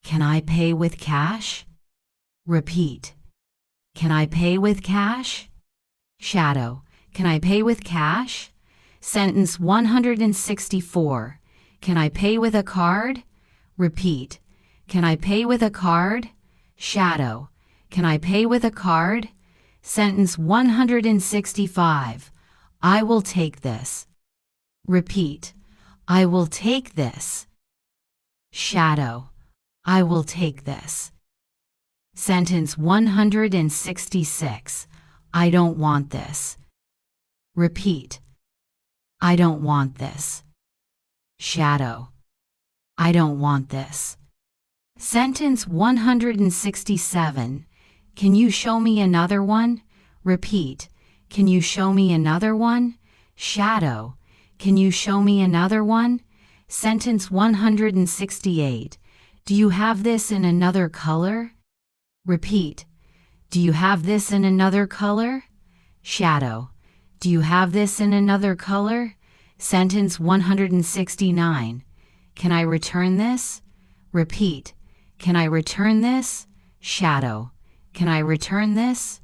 Can I pay with cash? Repeat. Can I pay with cash? Shadow. Can I pay with cash? Sentence 164. Can I pay with a card? Repeat. Can I pay with a card? Shadow. Can I pay with a card? Sentence 165. I will take this. Repeat. I will take this. Shadow. I will take this. Sentence 166. I don't want this. Repeat. I don't want this. Shadow. I don't want this. Sentence 167. Can you show me another one? Repeat. Can you show me another one? Shadow. Can you show me another one? Sentence 168. Do you have this in another color? Repeat. Do you have this in another color? Shadow. Do you have this in another color? Sentence 169. Can I return this? Repeat. Can I return this? Shadow. Can I return this?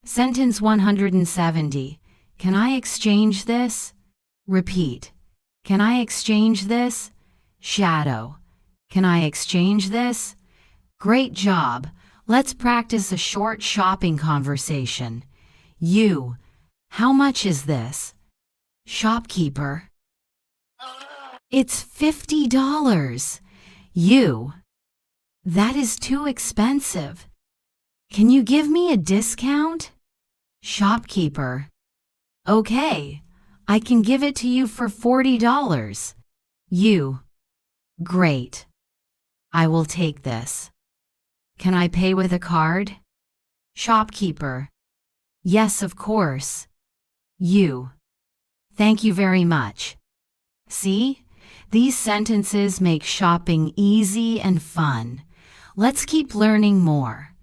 Sentence 170. Can I exchange this? Repeat. Can I exchange this? Shadow. Can I exchange this? Great job. Let's practice a short shopping conversation. You. How much is this? Shopkeeper. It's $50. You. That is too expensive. Can you give me a discount? Shopkeeper. Okay, I can give it to you for $40. You. Great. I will take this. Can I pay with a card? Shopkeeper. Yes, of course. You. Thank you very much. See? These sentences make shopping easy and fun. Let's keep learning more.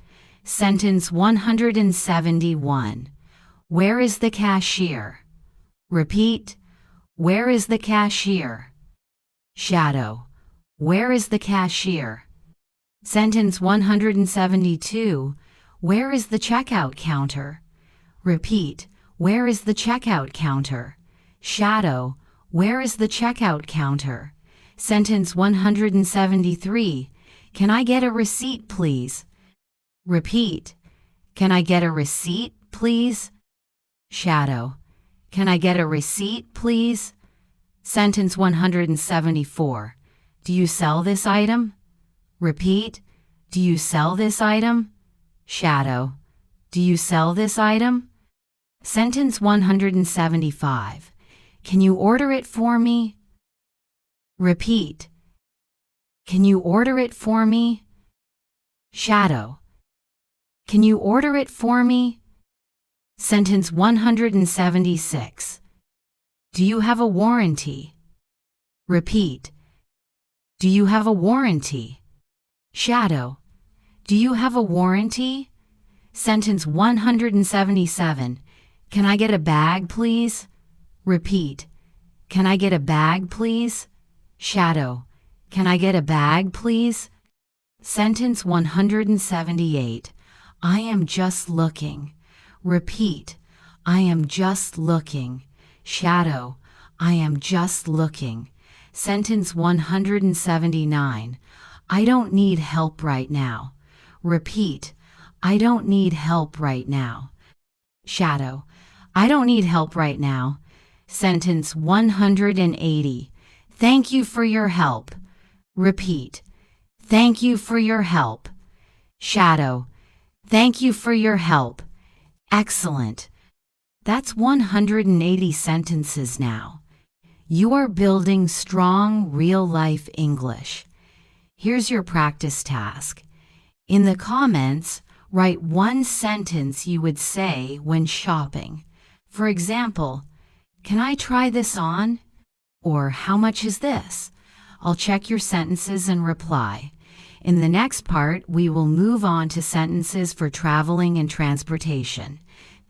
Sentence 171. Where is the cashier? Repeat. Where is the cashier? Shadow. Where is the cashier? Sentence 172. Where is the checkout counter? Repeat. Where is the checkout counter? Shadow. Where is the checkout counter? Sentence 173. Can I get a receipt, please? Repeat. Can I get a receipt, please? Shadow. Can I get a receipt, please? Sentence 174. Do you sell this item? Repeat. Do you sell this item? Shadow. Do you sell this item? Sentence 175. Can you order it for me? Repeat. Can you order it for me? Shadow. Can you order it for me? Sentence 176. Do you have a warranty? Repeat. Do you have a warranty? Shadow. Do you have a warranty? Sentence 177. Can I get a bag, please? Repeat. Can I get a bag, please? Shadow. Can I get a bag, please? Sentence 178. I am just looking. Repeat. I am just looking. Shadow. I am just looking. Sentence 179. I don't need help right now. Repeat. I don't need help right now. Shadow. I don't need help right now. Sentence 180. Thank you for your help. Repeat. Thank you for your help. Shadow. Thank you for your help. Excellent. That's 180 sentences now. You are building strong, real-life English. Here's your practice task. In the comments, write one sentence you would say when shopping. For example, can I try this on? Or how much is this? I'll check your sentences and reply. In the next part, we will move on to sentences for traveling and transportation.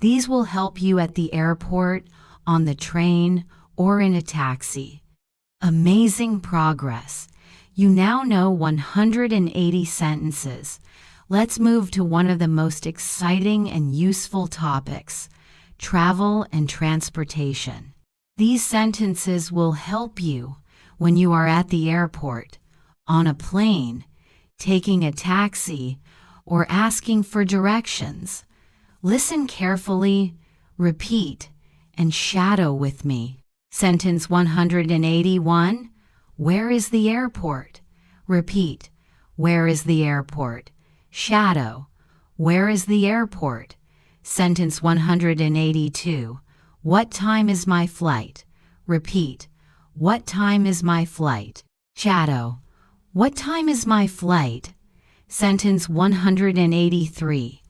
These will help you at the airport, on the train, or in a taxi. Amazing progress. You now know 180 sentences. Let's move to one of the most exciting and useful topics: travel and transportation. These sentences will help you when you are at the airport, on a plane, taking a taxi, or asking for directions. Listen carefully, repeat, and shadow with me. Sentence 181. Where is the airport? Repeat. Where is the airport? Shadow. Where is the airport? Sentence 182. What time is my flight? Repeat. What time is my flight? Shadow. What time is my flight? Sentence 183.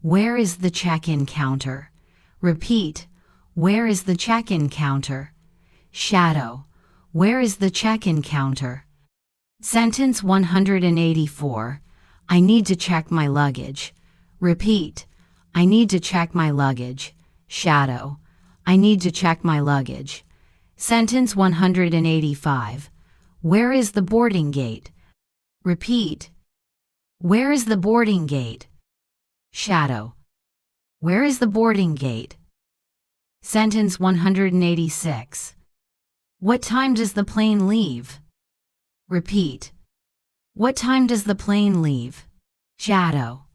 Where is the check-in counter? Repeat. Where is the check-in counter? Shadow. Where is the check-in counter? Sentence 184. I need to check my luggage. Repeat. I need to check my luggage. Shadow. I need to check my luggage. Sentence 185. Where is the boarding gate? Repeat. Where is the boarding gate? Shadow. Where is the boarding gate? Sentence 186. What time does the plane leave? Repeat. What time does the plane leave? Shadow.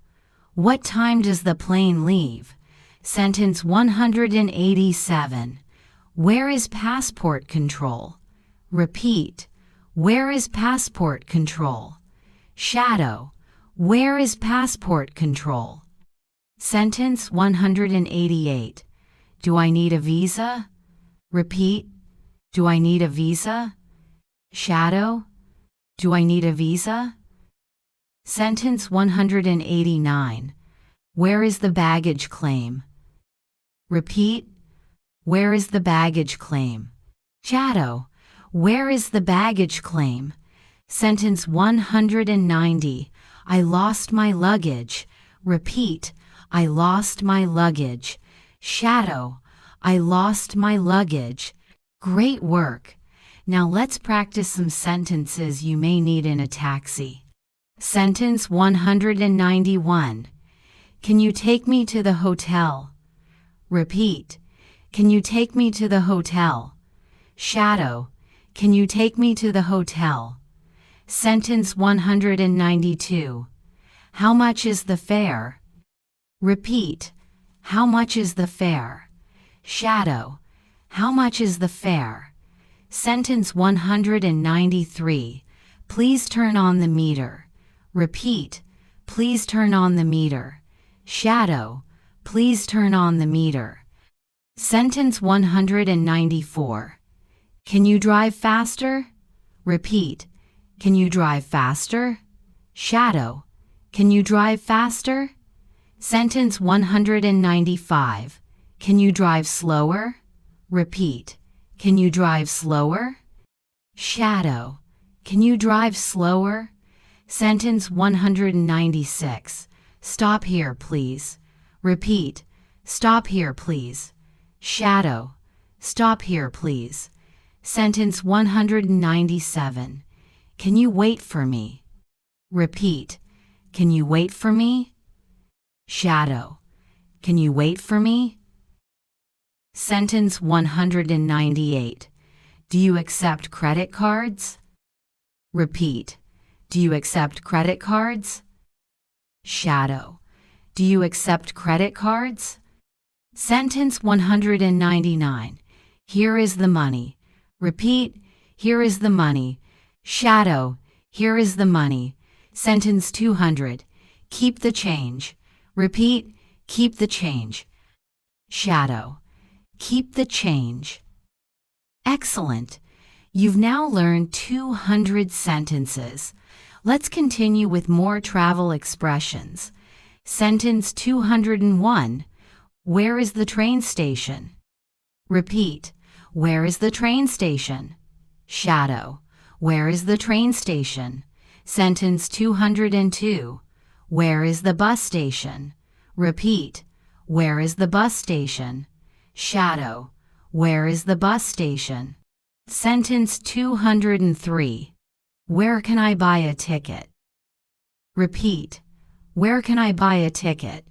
What time does the plane leave? Sentence 187. Where is passport control? Repeat. Where is passport control? Shadow. Where is passport control? Sentence 188. Do I need a visa? Repeat. Do I need a visa? Shadow. Do I need a visa? Sentence 189. Where is the baggage claim? Repeat. Where is the baggage claim? Shadow. Where is the baggage claim? Sentence 190. I lost my luggage. Repeat. I lost my luggage. Shadow. I lost my luggage. Great work. Now let's practice some sentences you may need in a taxi. Sentence 191. Can you take me to the hotel? Repeat. Can you take me to the hotel? Shadow. Can you take me to the hotel? Sentence 192. How much is the fare? Repeat. How much is the fare? Shadow. How much is the fare? Sentence 193. Please turn on the meter. Repeat. Please turn on the meter. Shadow. Please turn on the meter. Sentence 194. Can you drive faster? Repeat. Can you drive faster? Shadow. Can you drive faster? Sentence 195. Can you drive slower? Repeat. Can you drive slower? Shadow. Can you drive slower? Sentence 196. Stop here, please. Repeat. Stop here, please. Shadow. Stop here, please. Sentence 197. Can you wait for me? Repeat. Can you wait for me? Shadow. Can you wait for me? Sentence 198. Do you accept credit cards? Repeat. Do you accept credit cards? Shadow. Do you accept credit cards? Sentence 199. Here is the money. Repeat. Here is the money. Shadow. Here is the money. Sentence 200. Keep the change. Repeat. Keep the change. Shadow. Keep the change. Excellent. You've now learned 200 sentences. Let's continue with more travel expressions. Sentence 201. Where is the train station? Repeat. Where is the train station? Shadow. Where is the train station? Sentence 202. Where is the bus station? Repeat. Where is the bus station? Shadow. Where is the bus station? Sentence 203. Where can I buy a ticket? Repeat. Where can I buy a ticket?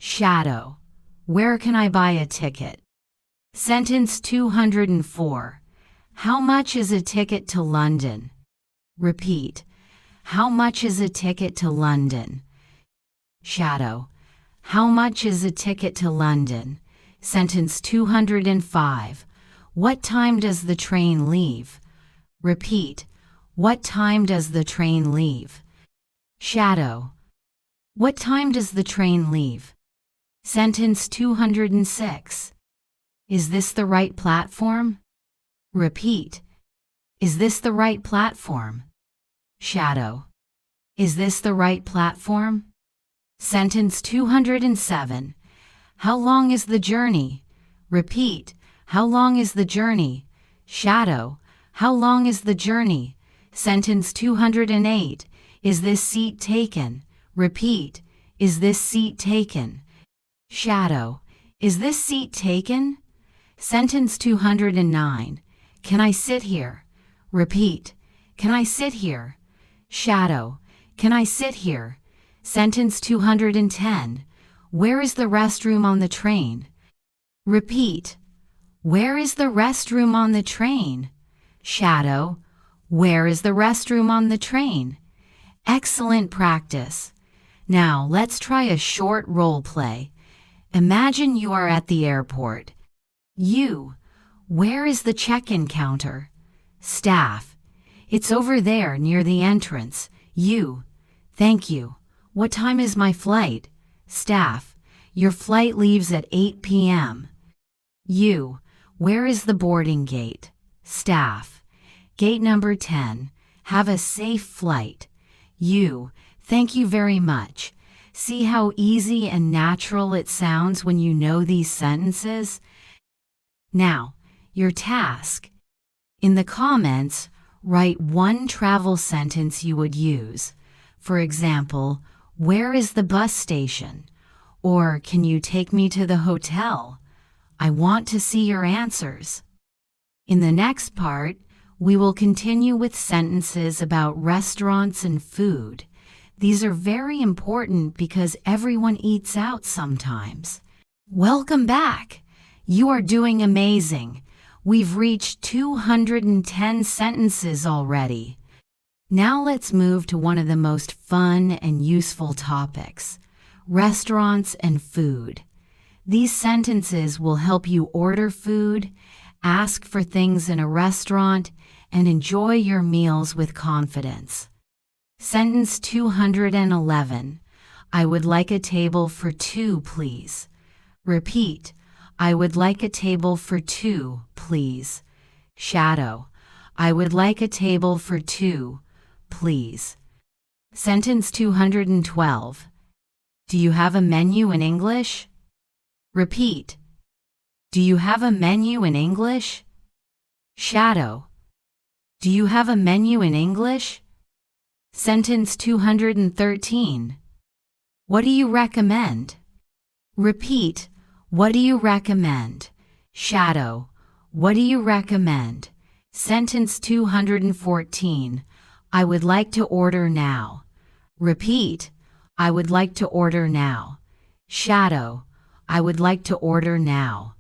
Shadow. Where can I buy a ticket? Sentence 204. How much is a ticket to London? Repeat. How much is a ticket to London? Shadow. How much is a ticket to London? Sentence 205. What time does the train leave? Repeat. What time does the train leave? Shadow. What time does the train leave? Sentence 206. Is this the right platform? Repeat. Is this the right platform? Shadow. Is this the right platform? Sentence 207. How long is the journey? Repeat. How long is the journey? Shadow. How long is the journey? Sentence 208. Is this seat taken? Repeat. Is this seat taken? Shadow. Is this seat taken? Sentence 209. Can I sit here? Repeat. Can I sit here? Shadow. Can I sit here? Sentence 210. Where is the restroom on the train? Repeat. Where is the restroom on the train? Shadow. Where is the restroom on the train? Excellent practice. Now let's try a short role play. Imagine you are at the airport. You. Where is the check-in counter? Staff. It's over there near the entrance. You. Thank you. What time is my flight? Staff. Your flight leaves at 8 p.m. You. Where is the boarding gate? Staff. Gate number 10. Have a safe flight. You. Thank you very much. See how easy and natural it sounds when you know these sentences? Now, your task. In the comments, write one travel sentence you would use. For example, where is the bus station? Or can you take me to the hotel? I want to see your answers. In the next part, we will continue with sentences about restaurants and food. These are very important because everyone eats out sometimes. Welcome back! You are doing amazing. We've reached 210 sentences already. Now let's move to one of the most fun and useful topics, restaurants and food. These sentences will help you order food, ask for things in a restaurant, and enjoy your meals with confidence. Sentence 211. I would like a table for two, please. Repeat. I would like a table for two, please. Shadow. I would like a table for two, please. Sentence 212. Do you have a menu in English? Repeat. Do you have a menu in English? Shadow. Do you have a menu in English? Sentence 213. What do you recommend? Repeat. What do you recommend? Shadow. What do you recommend? Sentence 214. I would like to order now. Repeat. I would like to order now. Shadow. I would like to order now.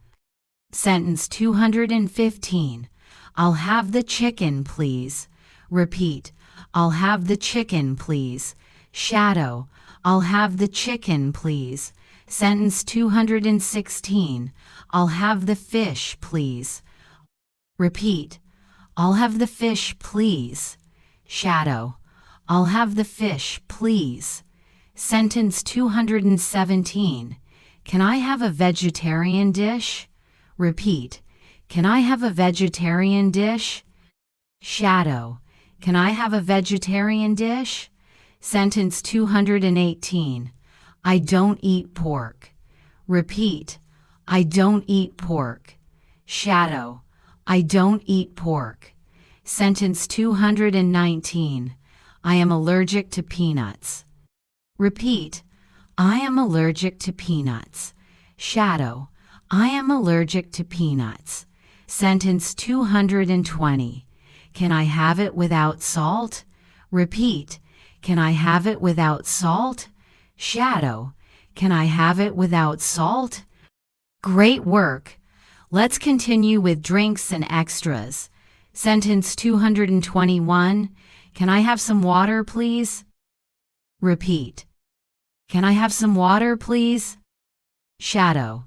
Sentence 215. I'll have the chicken, please. Repeat. I'll have the chicken, please. Shadow. I'll have the chicken, please. Sentence 216. I'll have the fish, please. Repeat. I'll have the fish, please. Shadow. I'll have the fish, please. Sentence 217. Can I have a vegetarian dish? Repeat. Can I have a vegetarian dish? Shadow. Can I have a vegetarian dish? Sentence 218. I don't eat pork. Repeat. I don't eat pork. Shadow. I don't eat pork. Sentence 219. I am allergic to peanuts. Repeat. I am allergic to peanuts. Shadow. I am allergic to peanuts. Sentence 220. Can I have it without salt? Repeat. Can I have it without salt? Shadow. Can I have it without salt? Great work. Let's continue with drinks and extras. Sentence 221. Can I have some water, please? Repeat. Can I have some water, please? Shadow.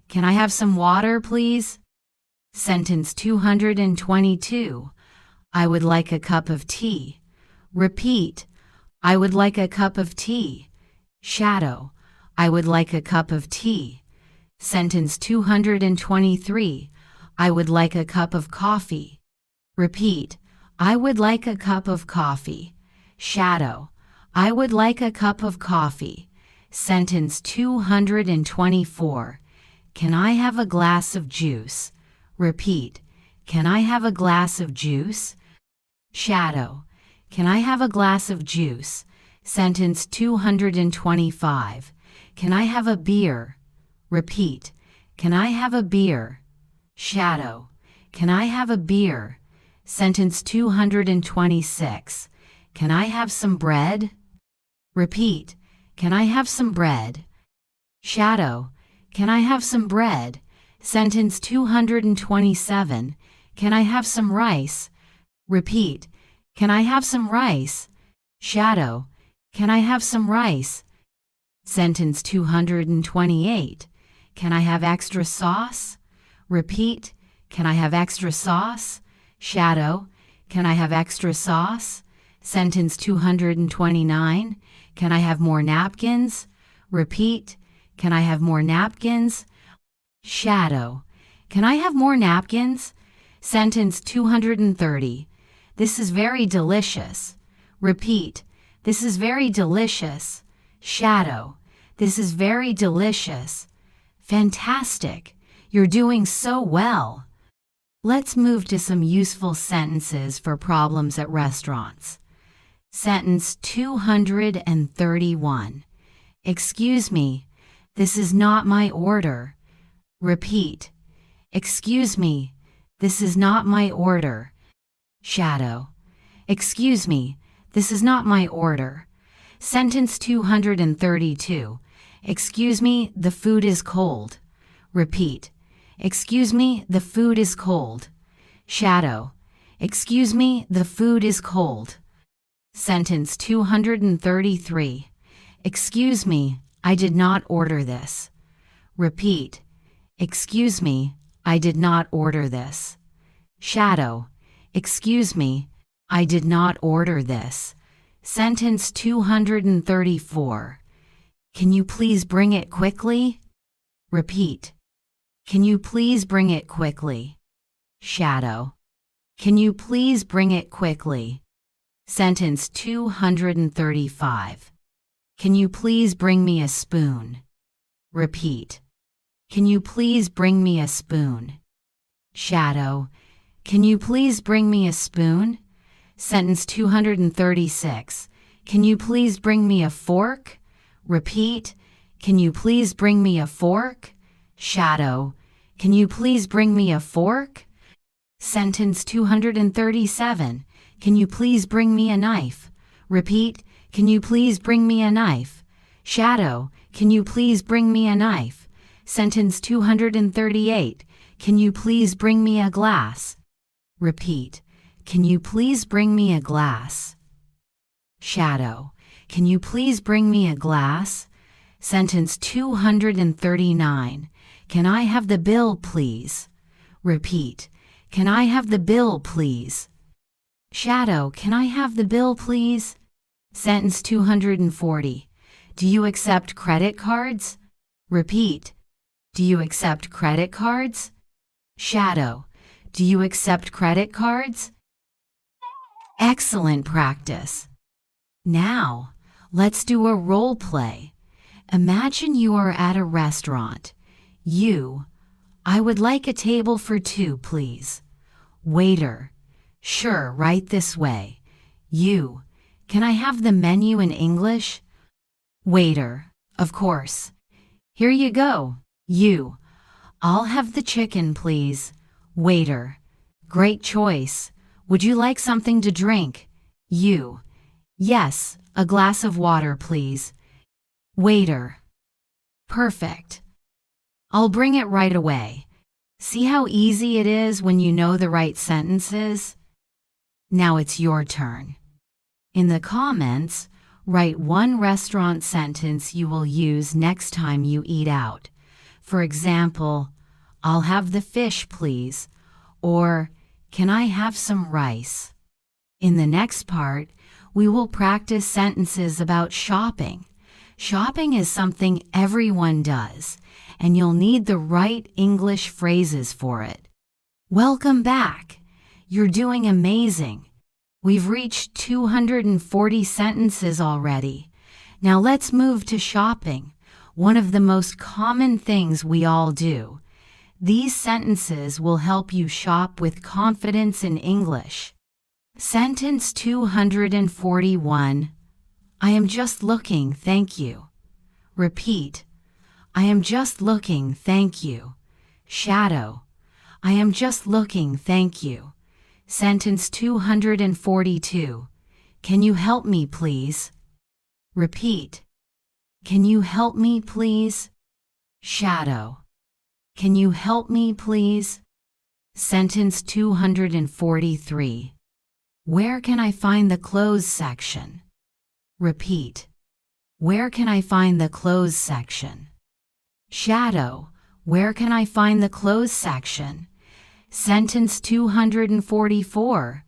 Can I have some water, please? Sentence 222. I would like a cup of tea. Repeat. I would like a cup of tea. Shadow. I would like a cup of tea. Sentence 223. I would like a cup of coffee. Repeat. I would like a cup of coffee. Shadow. I would like a cup of coffee. Sentence 224. Can I have a glass of juice? Repeat. Can I have a glass of juice? Shadow. Can I have a glass of juice? Sentence 225. Can I have a beer? Repeat. Can I have a beer? Shadow. Can I have a beer? Sentence 226. Can I have some bread? Repeat. Can I have some bread? Shadow. Can I have some bread? Sentence 227. Can I have some rice? Repeat. Can I have some rice? Shadow. Can I have some rice? Sentence 228. Can I have extra sauce? Repeat. Can I have extra sauce? Shadow. Can I have extra sauce? Sentence 229. Can I have more napkins? Repeat. Can I have more napkins? Shadow. Can I have more napkins? Sentence 230. This is very delicious. Repeat. This is very delicious. Shadow. This is very delicious. Fantastic. You're doing so well. Let's move to some useful sentences for problems at restaurants. Sentence 231. Excuse me. This is not my order. Repeat. Excuse me. This is not my order. Shadow. Excuse me. This is not my order. Sentence 232. Excuse me, the food is cold. Repeat. Excuse me, the food is cold. Shadow. Excuse me, the food is cold. Sentence 233. Excuse me, I did not order this. Repeat. Excuse me, I did not order this. Shadow. Excuse me, I did not order this. Sentence 234. Can you please bring it quickly? Repeat. Can you please bring it quickly? Shadow. Can you please bring it quickly? Sentence 235. Can you please bring me a spoon? Repeat. Can you please bring me a spoon? Shadow. Can you please bring me a spoon? Sentence 236. Can you please bring me a fork? Repeat. Can you please bring me a fork? Shadow. Can you please bring me a fork? Sentence 237. Can you please bring me a knife? Repeat. Can you please bring me a knife? Shadow. Can you please bring me a knife? Sentence 238. Can you please bring me a glass? Repeat. Can you please bring me a glass? Shadow. Can you please bring me a glass? Sentence 239. Can I have the bill, please? Repeat. Can I have the bill, please? Shadow. Can I have the bill, please? Sentence 240. Do you accept credit cards? Repeat. Do you accept credit cards? Shadow. Do you accept credit cards? Excellent practice. Now, let's do a role play. Imagine you are at a restaurant. I would like a table for two, please. Waiter. Sure, right this way. Can I have the menu in English? Waiter. Of course. Here you go. I'll have the chicken, please. Waiter. Great choice. Would you like something to drink? You. Yes, a glass of water, please. Waiter. Perfect. I'll bring it right away. See how easy it is when you know the right sentences? Now it's your turn. In the comments, write one restaurant sentence you will use next time you eat out. For example, I'll have the fish, please, or can I have some rice? In the next part, we will practice sentences about shopping. Shopping is something everyone does, and you'll need the right English phrases for it. Welcome back. You're doing amazing. We've reached 240 sentences already. Now let's move to shopping, one of the most common things we all do. These sentences will help you shop with confidence in English. Sentence 241. I am just looking, thank you. Repeat. I am just looking, thank you. Shadow. I am just looking, thank you. Sentence 242. Can you help me, please? Repeat. Can you help me, please? Shadow. Can you help me, please? Sentence 243. Where can I find the clothes section? Repeat. Where can I find the clothes section? Shadow. Where can I find the clothes section? Sentence 244.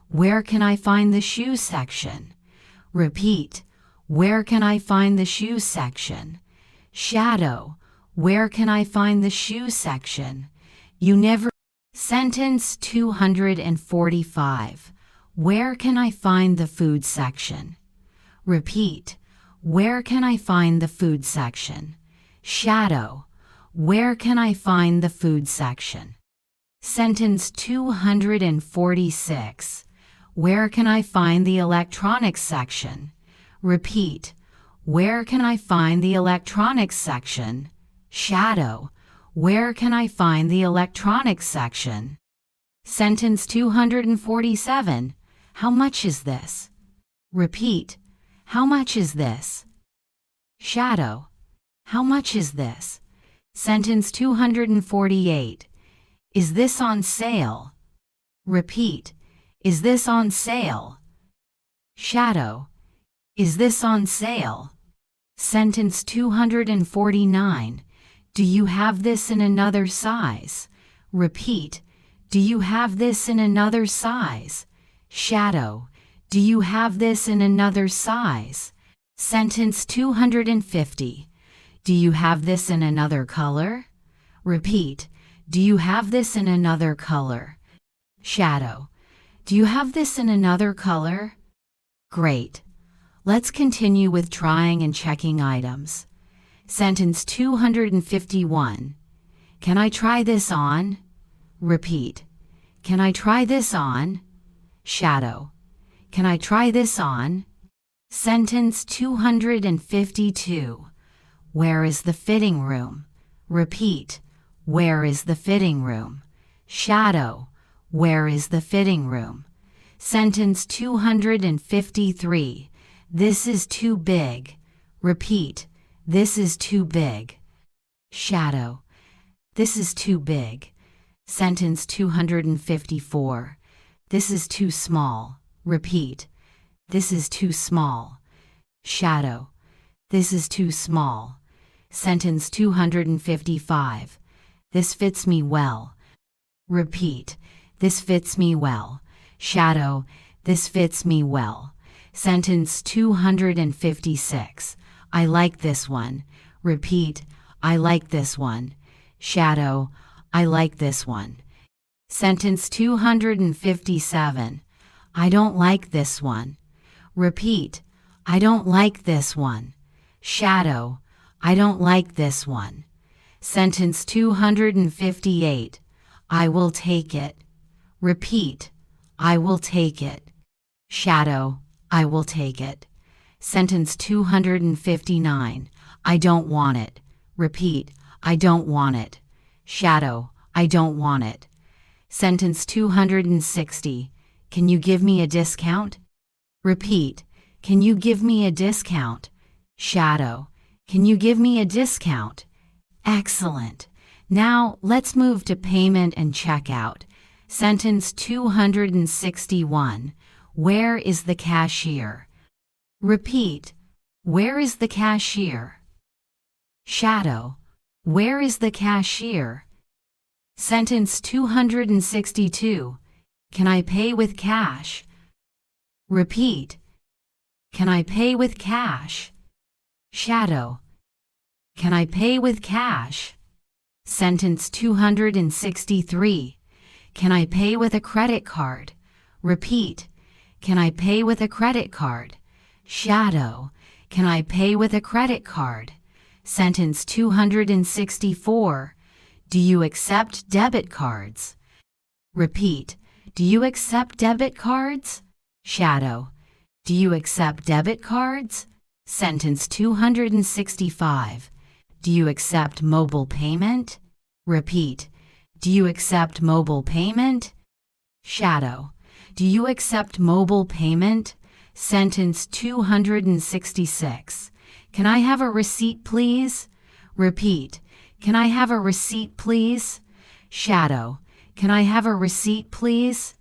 Where can I find the shoe section? Repeat. Where can I find the shoe section? Shadow. Where can I find the shoe section? You never. Sentence 245. Where can I find the food section? Repeat. Where can I find the food section? Shadow. Where can I find the food section? Sentence 246. Where can I find the electronics section? Repeat. Where can I find the electronics section? Shadow. Where can I find the electronics section? Sentence 247. How much is this? Repeat. How much is this? Shadow. How much is this? Sentence 248. Is this on sale? Repeat. Is this on sale? Shadow. Is this on sale? Sentence 249. Do you have this in another size? Repeat. Do you have this in another size? Shadow. Do you have this in another size? Sentence 250. Do you have this in another color? Repeat. Do you have this in another color? Shadow. Do you have this in another color? Great. Let's continue with trying and checking items. Sentence 251. Can I try this on? Repeat. Can I try this on? Shadow. Can I try this on? Sentence 252. Where is the fitting room? Repeat. Where is the fitting room? Shadow. Where is the fitting room? Sentence 253. This is too big. Repeat. This is too big. Shadow. This is too big. Sentence 254. This is too small. Repeat. This is too small. Shadow. This is too small. Sentence 255. This fits me well. Repeat. This fits me well. Shadow. This fits me well. Sentence 256. I like this one. Repeat. I like this one. Shadow. I like this one. Sentence 257. I don't like this one. Repeat. I don't like this one. Shadow. I don't like this one. Sentence 258. I will take it. Repeat. I will take it. Shadow. I will take it. Sentence 259. I don't want it. Repeat. I don't want it. Shadow. I don't want it. Sentence 260. Can you give me a discount? Repeat. Can you give me a discount? Shadow. Can you give me a discount? Excellent. Now let's move to payment and checkout. Sentence 261. Where is the cashier? Repeat. Where is the cashier? Shadow. Where is the cashier? Sentence 262. Can I pay with cash? Repeat. Can I pay with cash? Shadow. Can I pay with cash? Sentence 263. Can I pay with a credit card? Repeat. Can I pay with a credit card? Shadow. Can I pay with a credit card? Sentence 264. Do you accept debit cards? Repeat. Do you accept debit cards? Shadow. Do you accept debit cards? Sentence 265. Do you accept mobile payment? Repeat. Do you accept mobile payment? Shadow. Do you accept mobile payment? Sentence 266. Can I have a receipt, please? Repeat. Can I have a receipt, please? Shadow. Can I have a receipt, please?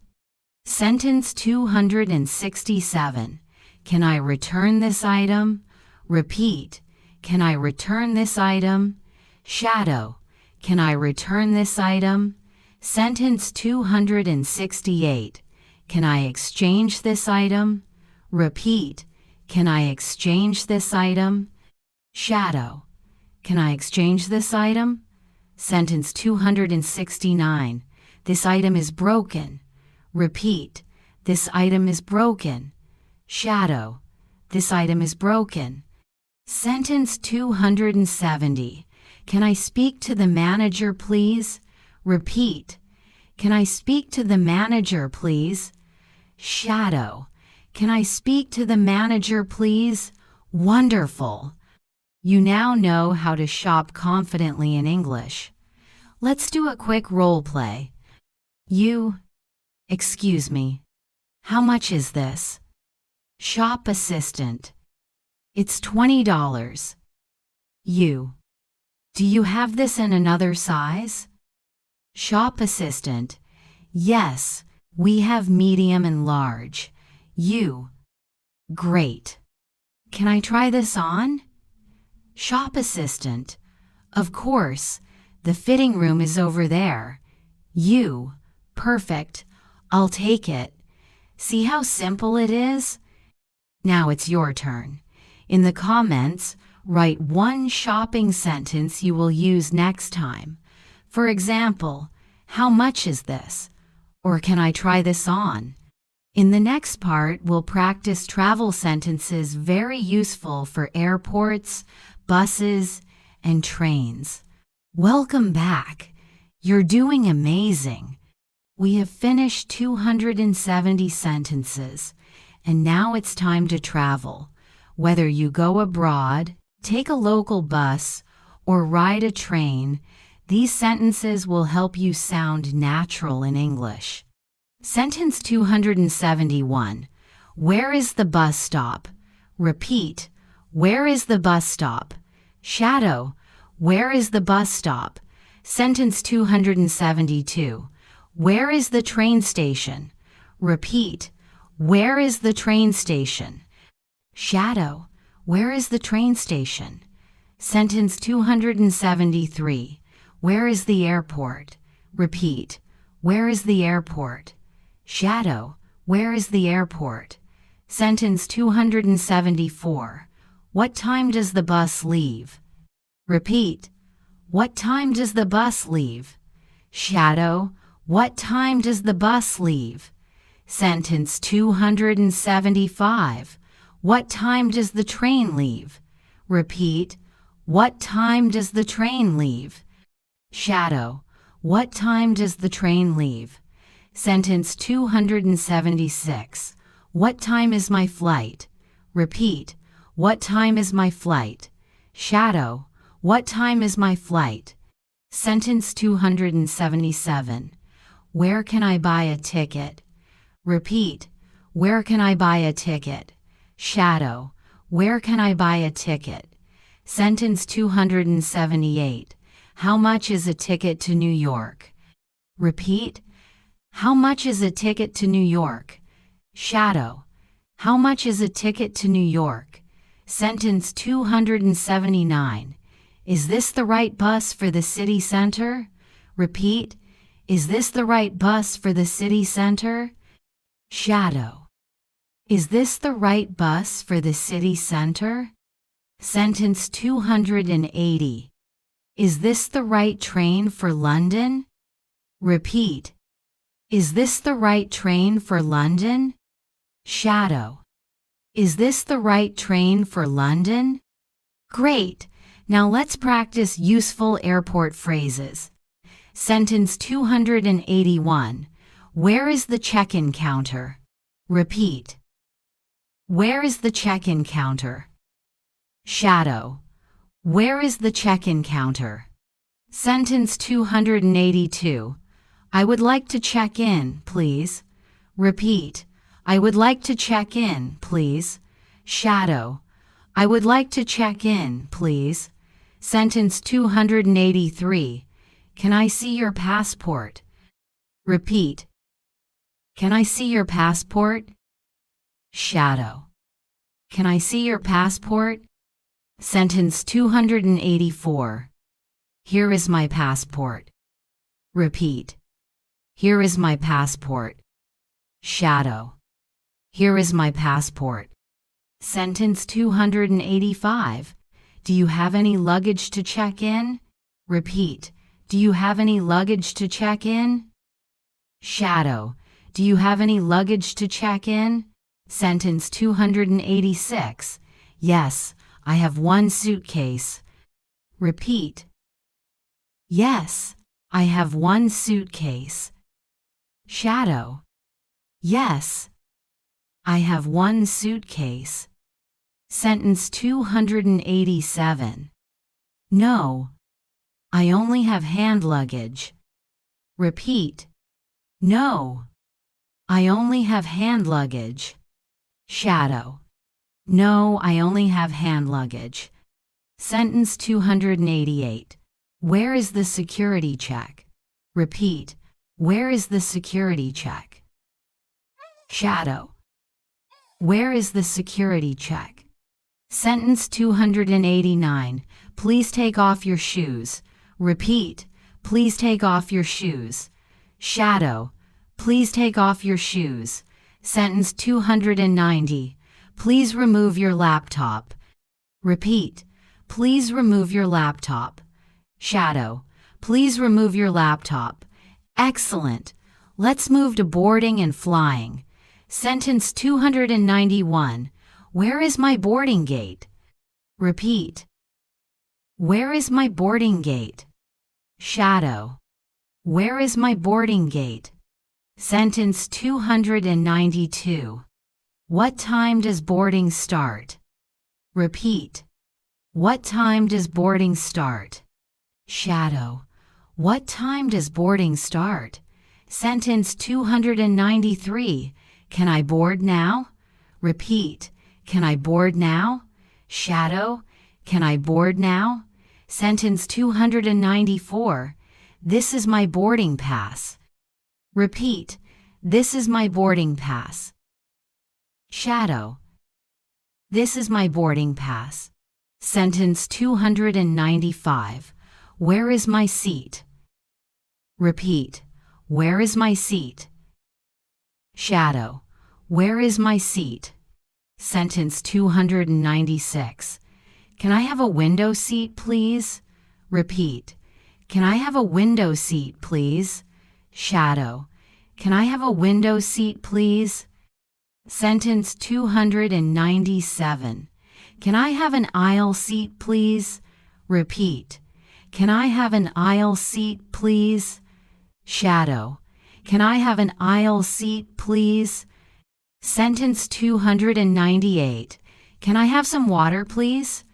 Sentence 267. Can I return this item? Repeat. Can I return this item? Shadow. Can I return this item? Sentence 268. Can I exchange this item? Repeat. Can I exchange this item? Shadow. Can I exchange this item? Sentence 269. This item is broken. Repeat. This item is broken. Shadow. This item is broken. Sentence 270. Can I speak to the manager, please? Repeat. Can I speak to the manager, please? Shadow. Can I speak to the manager, please? Wonderful. You now know how to shop confidently in English. Let's do a quick role play. Excuse me. How much is this? Shop assistant. It's $20. Do you have this in another size? Shop assistant. Yes, we have medium and large. Great. Can I try this on? Shop assistant. Of course, the fitting room is over there. Perfect. I'll take it. See how simple it is? Now it's your turn. In the comments, write one shopping sentence you will use next time. For example, how much is this? Or can I try this on? In the next part, we'll practice travel sentences very useful for airports, buses, and trains. Welcome back. You're doing amazing. We have finished 270 sentences, and now it's time to travel. Whether you go abroad, take a local bus, or ride a train, these sentences will help you sound natural in English. Sentence 271. Where is the bus stop? Repeat. Where is the bus stop? Shadow. Where is the bus stop? Sentence 272. Where is the train station? Repeat. Where is the train station? Shadow. Where is the train station? Sentence 273. Where is the airport? Repeat. Where is the airport? Shadow. Where is the airport? Sentence 274. What time does the bus leave? Repeat. What time does the bus leave? Shadow. What time does the bus leave? Sentence 275. What time does the train leave? Repeat. What time does the train leave? Shadow. What time does the train leave? Sentence 276. What time is my flight? Repeat. What time is my flight? Shadow. What time is my flight? Sentence 277. Where can I buy a ticket? Repeat. Where can I buy a ticket? Shadow. Where can I buy a ticket? Sentence 278. How much is a ticket to New York? Repeat. How much is a ticket to New York? Shadow. How much is a ticket to New York? Sentence 279. Is this the right bus for the city center? Repeat. Is this the right bus for the city center? Shadow. Is this the right bus for the city center? Sentence 280. Is this the right train for London? Repeat. Is this the right train for London? Shadow. Is this the right train for London? Great! Now let's practice useful airport phrases. Sentence 281. Where is the check-in counter? Repeat. Where is the check-in counter? Shadow. Where is the check-in counter? Sentence 282. I would like to check in, please. Repeat. I would like to check in, please. Shadow. I would like to check in, please. Sentence 283. Can I see your passport? Repeat. Can I see your passport? Shadow. Can I see your passport? Sentence 284. Here is my passport. Repeat. Here is my passport. Shadow. Here is my passport. Sentence 285. Do you have any luggage to check in? Repeat. Do you have any luggage to check in? Shadow. Do you have any luggage to check in? Sentence 286. Yes, I have one suitcase. Repeat. Yes, I have one suitcase. Shadow. Yes, I have one suitcase. Sentence 287. No, I only have hand luggage. Repeat. No, I only have hand luggage. Shadow. No, I only have hand luggage. Sentence 288. Where is the security check? Repeat. Where is the security check? Shadow. Where is the security check? Sentence 289. Please take off your shoes. Repeat. Please take off your shoes. Shadow. Please take off your shoes. Sentence 290. Please remove your laptop. Repeat. Please remove your laptop. Shadow. Please remove your laptop. Excellent. Let's move to boarding and flying. Sentence 291. Where is my boarding gate? Repeat. Where is my boarding gate? Shadow. Where is my boarding gate? Sentence 292. What time does boarding start? Repeat. What time does boarding start? Shadow. What time does boarding start? Sentence 293. Can I board now? Repeat. Can I board now? Shadow. Can I board now? Sentence 294. This is my boarding pass. Repeat. This is my boarding pass. Shadow. This is my boarding pass. Sentence 295. Where is my seat? Repeat. Where is my seat? Shadow. Where is my seat? Sentence 296. Can I have a window seat, please? Repeat. Can I have a window seat, please? Shadow. Can I have a window seat, please? Sentence 297. Can I have an aisle seat, please? Repeat. Can I have an aisle seat, please? Shadow. Can I have an aisle seat, please? Sentence 298. Can I have some water, please?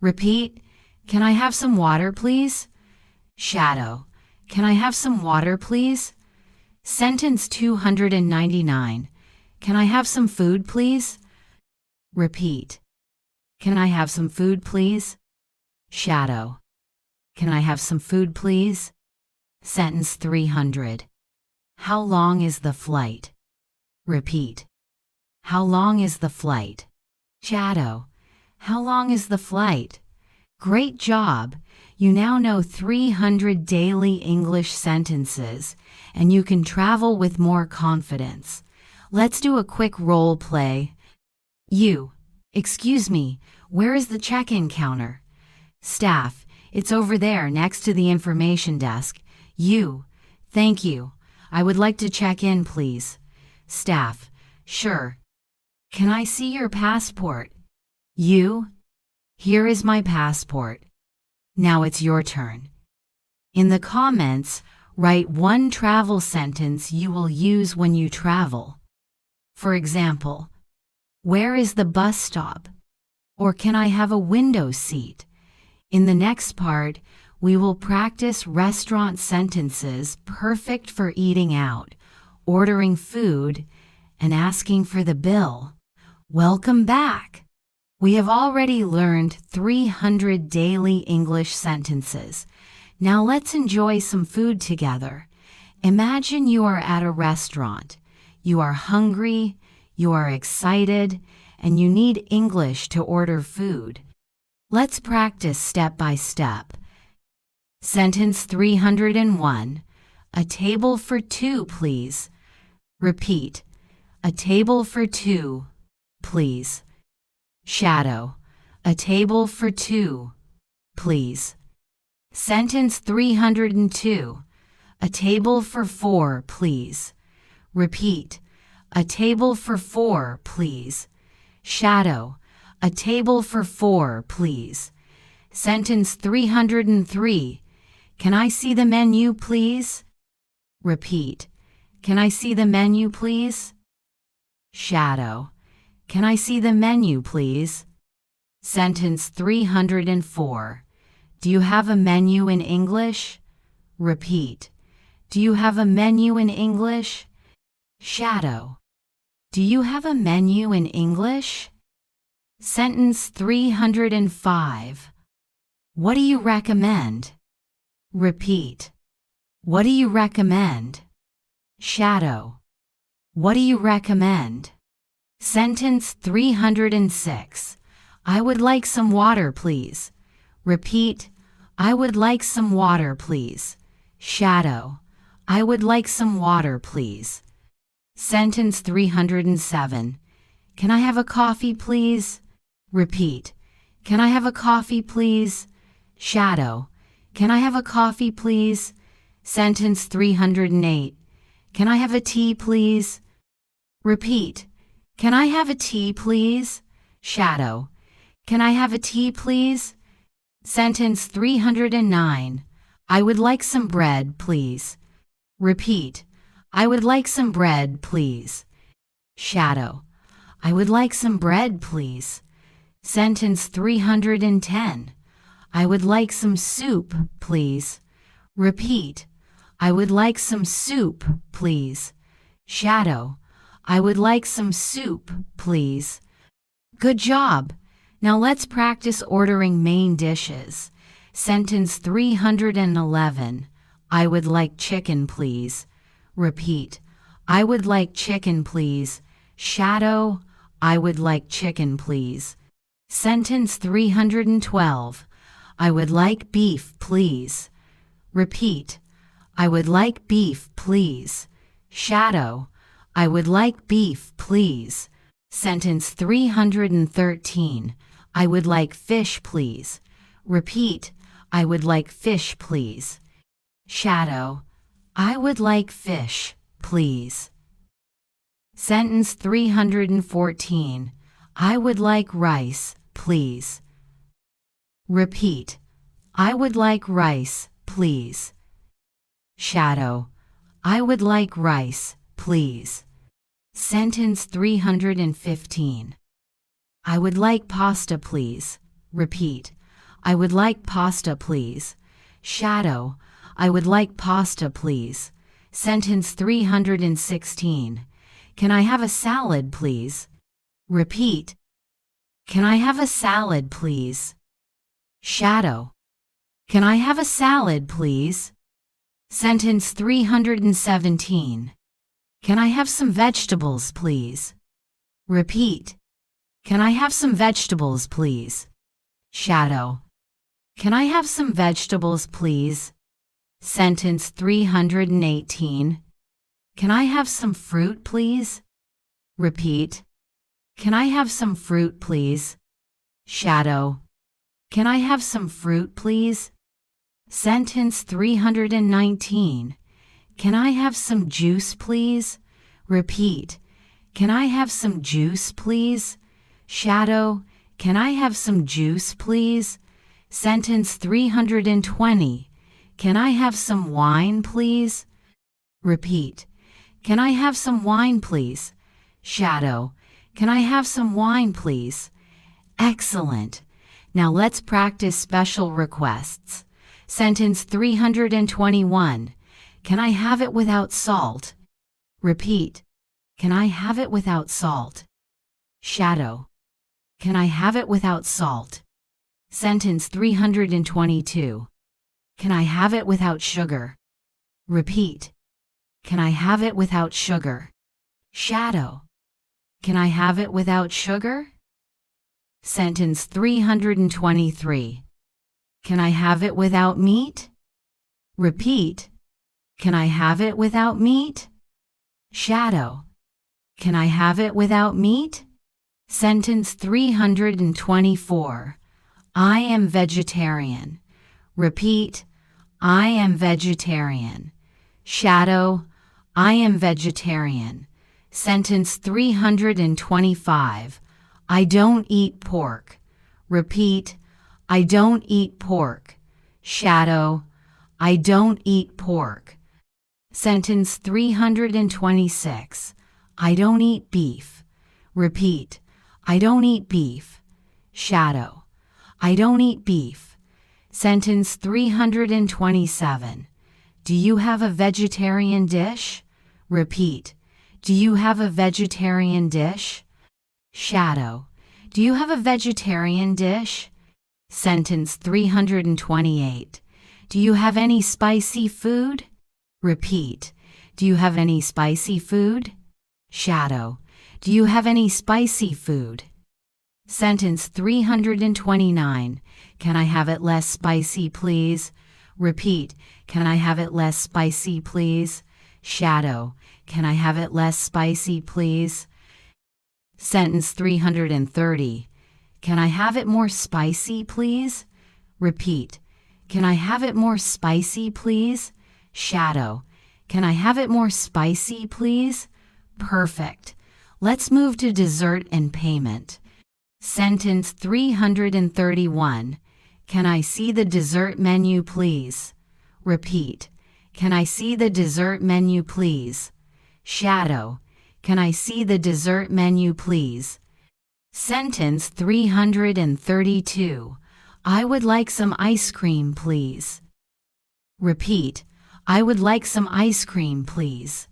Repeat. Can I have some water, please? Shadow. Can I have some water, please? Sentence 299. Can I have some food, please? Repeat. Can I have some food, please? Shadow. Can I have some food, please? Sentence 300. How long is the flight? Repeat. How long is the flight? Shadow. How long is the flight? Great job! You now know 300 daily English sentences, and you can travel with more confidence. Let's do a quick role play. Excuse me, where is the check-in counter? Staff, it's over there next to the information desk. Thank you. I would like to check in, please. Staff, sure. Can I see your passport? Here is my passport. Now it's your turn. In the comments, write one travel sentence you will use when you travel. For example, where is the bus stop? Or can I have a window seat? In the next part, we will practice restaurant sentences perfect for eating out, ordering food, and asking for the bill. Welcome back! We have already learned 300 daily English sentences. Now let's enjoy some food together. Imagine you are at a restaurant. You are hungry, you are excited, and you need English to order food. Let's practice step by step. Sentence 301. A table for two, please. Repeat. A table for two, please. Shadow. A table for two, please. Sentence 302. A table for four, please. Repeat. A table for four, please. Shadow. A table for four, please. Sentence 303. Can I see the menu, please? Repeat. Can I see the menu, please? Shadow. Can I see the menu, please? Sentence 304. Do you have a menu in English? Repeat. Do you have a menu in English? Shadow. Do you have a menu in English? Sentence 305. What do you recommend? Repeat. What do you recommend? Shadow. What do you recommend? Sentence 306. I would like some water, please. Repeat. I would like some water, please. Shadow. I would like some water, please. Sentence 307. Can I have a coffee, please? Repeat. Can I have a coffee, please? Shadow. Can I have a coffee, please? Sentence 308. Can I have a tea, please? Repeat. Can I have a tea, please? Shadow. Can I have a tea, please? Sentence 309. I would like some bread, please. Repeat. I would like some bread, please. Shadow. I would like some bread, please. Sentence 310. I would like some soup, please. Repeat. I would like some soup, please. Shadow. I would like some soup, please. Good job! Now let's practice ordering main dishes. Sentence 311. I would like chicken, please. Repeat. I would like chicken, please. Shadow. I would like chicken, please. Sentence 312. I would like beef, please. Repeat. I would like beef, please. Shadow. I would like beef, please. Sentence 313. I would like fish, please. Repeat. I would like fish, please. Shadow. I would like fish, please. Sentence 314. I would like rice, please. Repeat. I would like rice, please. Shadow. I would like rice, please. Sentence 315. I would like pasta, please. Repeat. I would like pasta, please. Shadow. I would like pasta, please. Sentence 316. Can I have a salad, please? Repeat. Can I have a salad, please? Shadow. Can I have a salad, please? Sentence 317. Can I have some vegetables, please? Repeat. Can I have some vegetables, please? Shadow. Can I have some vegetables, please? Sentence 318. Can I have some fruit, please? Repeat. Can I have some fruit, please? Shadow. Can I have some fruit, please? Sentence 319. Can I have some juice, please? Repeat. Can I have some juice, please? Shadow. Can I have some juice, please? Sentence 320. Can I have some wine, please? Repeat. Can I have some wine, please? Shadow. Can I have some wine, please? Excellent. Now let's practice special requests. Sentence 321. Can I have it without salt? Repeat. Can I have it without salt? Shadow. Can I have it without salt? Sentence 322. Can I have it without sugar? Repeat. Can I have it without sugar? Shadow. Can I have it without sugar? Sentence 323. Can I have it without meat? Repeat. Can I have it without meat? Shadow. Can I have it without meat? Sentence 324. I am vegetarian. Repeat. I am vegetarian. Shadow. I am vegetarian. Sentence 325. I don't eat pork. Repeat. I don't eat pork. Shadow. I don't eat pork. Sentence 326. I don't eat beef. Repeat. I don't eat beef. Shadow. I don't eat beef. Sentence 327. Do you have a vegetarian dish? Repeat. Do you have a vegetarian dish? Shadow. Do you have a vegetarian dish? Sentence 328. Do you have any spicy food? Repeat. Do you have any spicy food? Shadow. Do you have any spicy food? Sentence 329. Can I have it less spicy, please? Repeat. Can I have it less spicy, please? Shadow. Can I have it less spicy, please? Sentence 330. Can I have it more spicy, please? Repeat. Can I have it more spicy, please? Shadow. Can I have it more spicy, please? Perfect. Let's move to dessert and payment. Sentence 331. Can I see the dessert menu, please? Repeat. Can I see the dessert menu, please? Shadow. Can I see the dessert menu, please? Sentence 332. I would like some ice cream, please. Repeat. I would like some ice cream, please.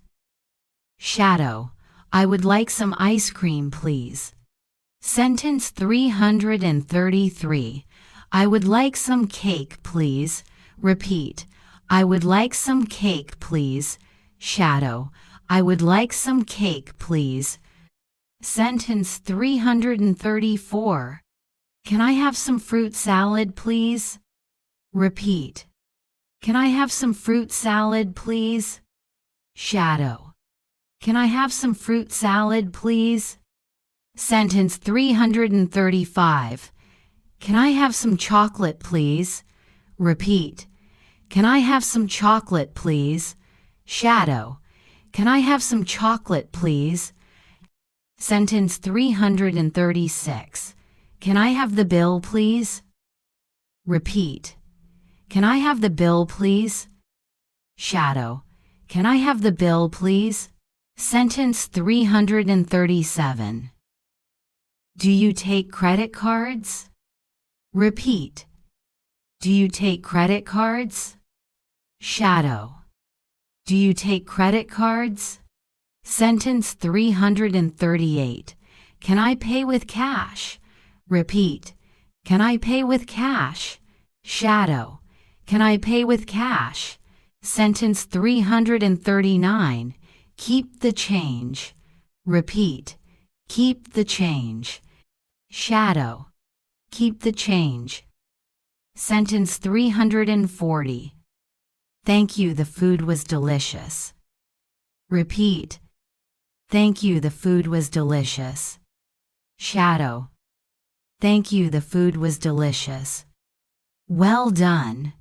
Shadow. I would like some ice cream, please. Sentence 333. I would like some cake, please. Repeat. I would like some cake, please. Shadow. I would like some cake, please. Sentence 334. Can I have some fruit salad, please? Repeat. Can I have some fruit salad, please? Shadow. Can I have some fruit salad, please? Sentence 335. Can I have some chocolate, please? Repeat. Can I have some chocolate, please? Shadow. Can I have some chocolate, please? Sentence 336. Can I have the bill, please? Repeat. Can I have the bill, please? Shadow. Can I have the bill, please? Sentence 337. Do you take credit cards? Repeat. Do you take credit cards? Shadow. Do you take credit cards? Sentence 338. Can I pay with cash? Repeat. Can I pay with cash? Shadow. Can I pay with cash? Sentence 339. Keep the change. Repeat. Keep the change. Shadow. Keep the change. Sentence 340. Thank you, the food was delicious. Repeat. Thank you, the food was delicious. Shadow. Thank you, the food was delicious. Well done.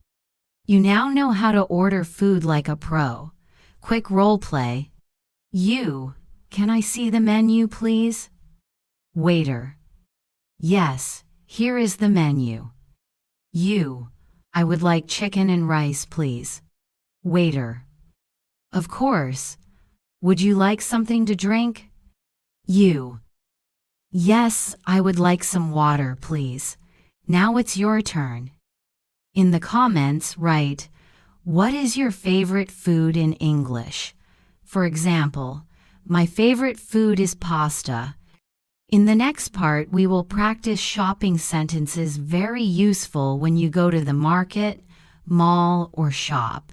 You now know how to order food like a pro. Quick role play. You. Can I see the menu, please? Waiter. Yes, here is the menu. You. I would like chicken and rice, please. Waiter. Of course. Would you like something to drink? You. Yes, I would like some water, please. Now it's your turn. In the comments, write, what is your favorite food in English? For example, my favorite food is pasta. In the next part, we will practice shopping sentences very useful when you go to the market, mall, or shop.